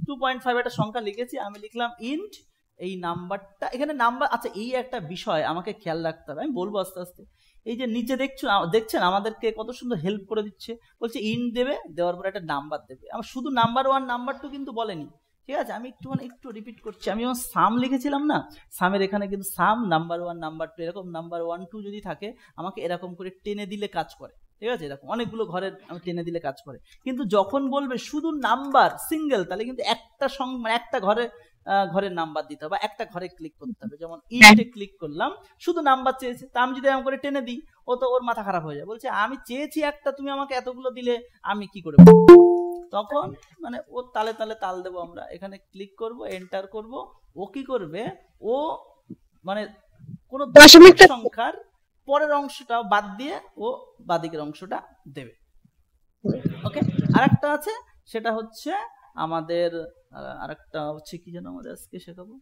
2.5 একটা সংখ্যা লিখেছি। আমি লিখলাম ইন্ট এই নাম্বারটা, এখানে নাম্বার। আচ্ছা এই একটা বিষয় আমাকে খেয়াল রাখতে হবে, আমি বলবো আস্তে আস্তে। এই যে নিচে দেখছেন আমাদেরকে কত সুন্দর হেল্প করে দিচ্ছে, বলছে ইন্ট দেবে, দেওয়ার পর একটা নাম্বার দেবে। আমার শুধু নাম্বার 1 নাম্বার 2 কিন্তু বলেনি, ঠিক আছে। আমি একটু রিপিট করছি। আমি যখন সাম লিখেছিলাম না, সামের এখানে কিন্তু সাম নাম্বার 1 নাম্বার 2 এরকম নাম্বার 1 2 যদি থাকে আমাকে এরকম করে টেনে দিলে কাজ করে, ঠিক আছে। এরকম অনেকগুলো ঘরের আমি টেনে দিলে কাজ করে। কিন্তু যখন বলবে শুধু নাম্বার সিঙ্গেল, তাহলে কিন্তু একটা মানে একটা ঘরের নাম্বার দিতে হবে, একটা ঘরে ক্লিক করতে হবে। যেমন ইন্টে ক্লিক করলাম, শুধু নাম্বার চেয়েছে, তা আমি যদি এরকম করে টেনে দিই ওর মাথা খারাপ হয়ে যায়, বলছে আমি চেয়েছি একটা, তুমি আমাকে এতগুলো দিলে আমি কি করে। তখন মানে ওর তালে তালে তাল দেবো আমরা। এখানে ক্লিক করব, এন্টার করব, ও কি করবে, ও মানে কোনো দশমিক সংখ্যার পরের অংশটা বাদ দিয়ে ও বাদিকের অংশটা দেবে। ওকে, আরেকটা আছে, সেটা হচ্ছে আমাদের আরেকটা হচ্ছে কি যেন আমাদের আজকে শেখাবো,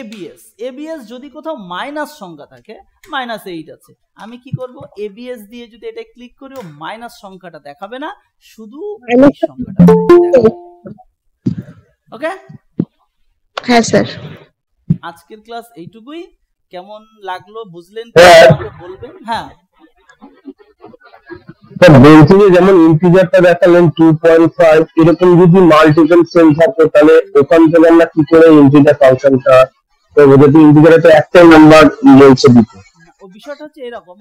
ABS। যদি কোথাও মাইনাস সংখ্যা থাকে, -8 আছে, আমি কি করব, ABS দিয়ে যদি এটা ক্লিক করি ও মাইনাস সংখ্যাটা দেখাবে না, শুধু এই সংখ্যাটা দেখাবে। ওকে, হ্যাঁ স্যার। আজকের ক্লাস এইটুকুই। কেমন লাগলো বুঝলেন বলবেন। হ্যাঁ বলছি যে যেমন ইন্টিজারটা দেখালেন 2.5, এরকম যদি মাল্টিপল সেল থাকে তাহলে ওখান থেকে আমরা কি করে ইন্টিজার ফাংশনটা, তো যদি ইন্টিজারে তো একটাই নাম্বার বলছে দিতে, ও বিষয়টা হচ্ছে এরকম,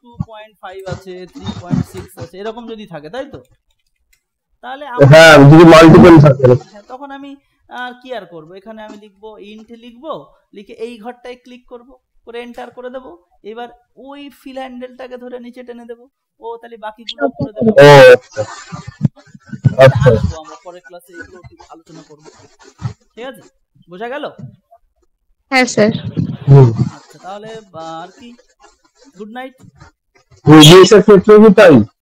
2.5 আছে 3.6 আছে, এরকম যদি থাকে, তাই তো? তাহলে হ্যাঁ, যদি মাল্টিপল থাকে তখন আমি কি আর করব, এখানে আমি লিখবো ইন্ট, লিখে এই ঘরটায় ক্লিক করব, করে এন্টার করে দেব। এবার ওই ফিল হ্যান্ডেলটাকে ধরে নিচে টেনে দেব, ও তাহলে বাকিগুলো করে দেবে। আসবো আমরা পরের ক্লাসে এগুলো আলোচনা করব, ঠিক আছে? বোঝা গেল? হ্যাঁ স্যার। আচ্ছা তাহলে আর কি গুড নাইট। ইভিএস এর ক্ষেত্রে কি তাই?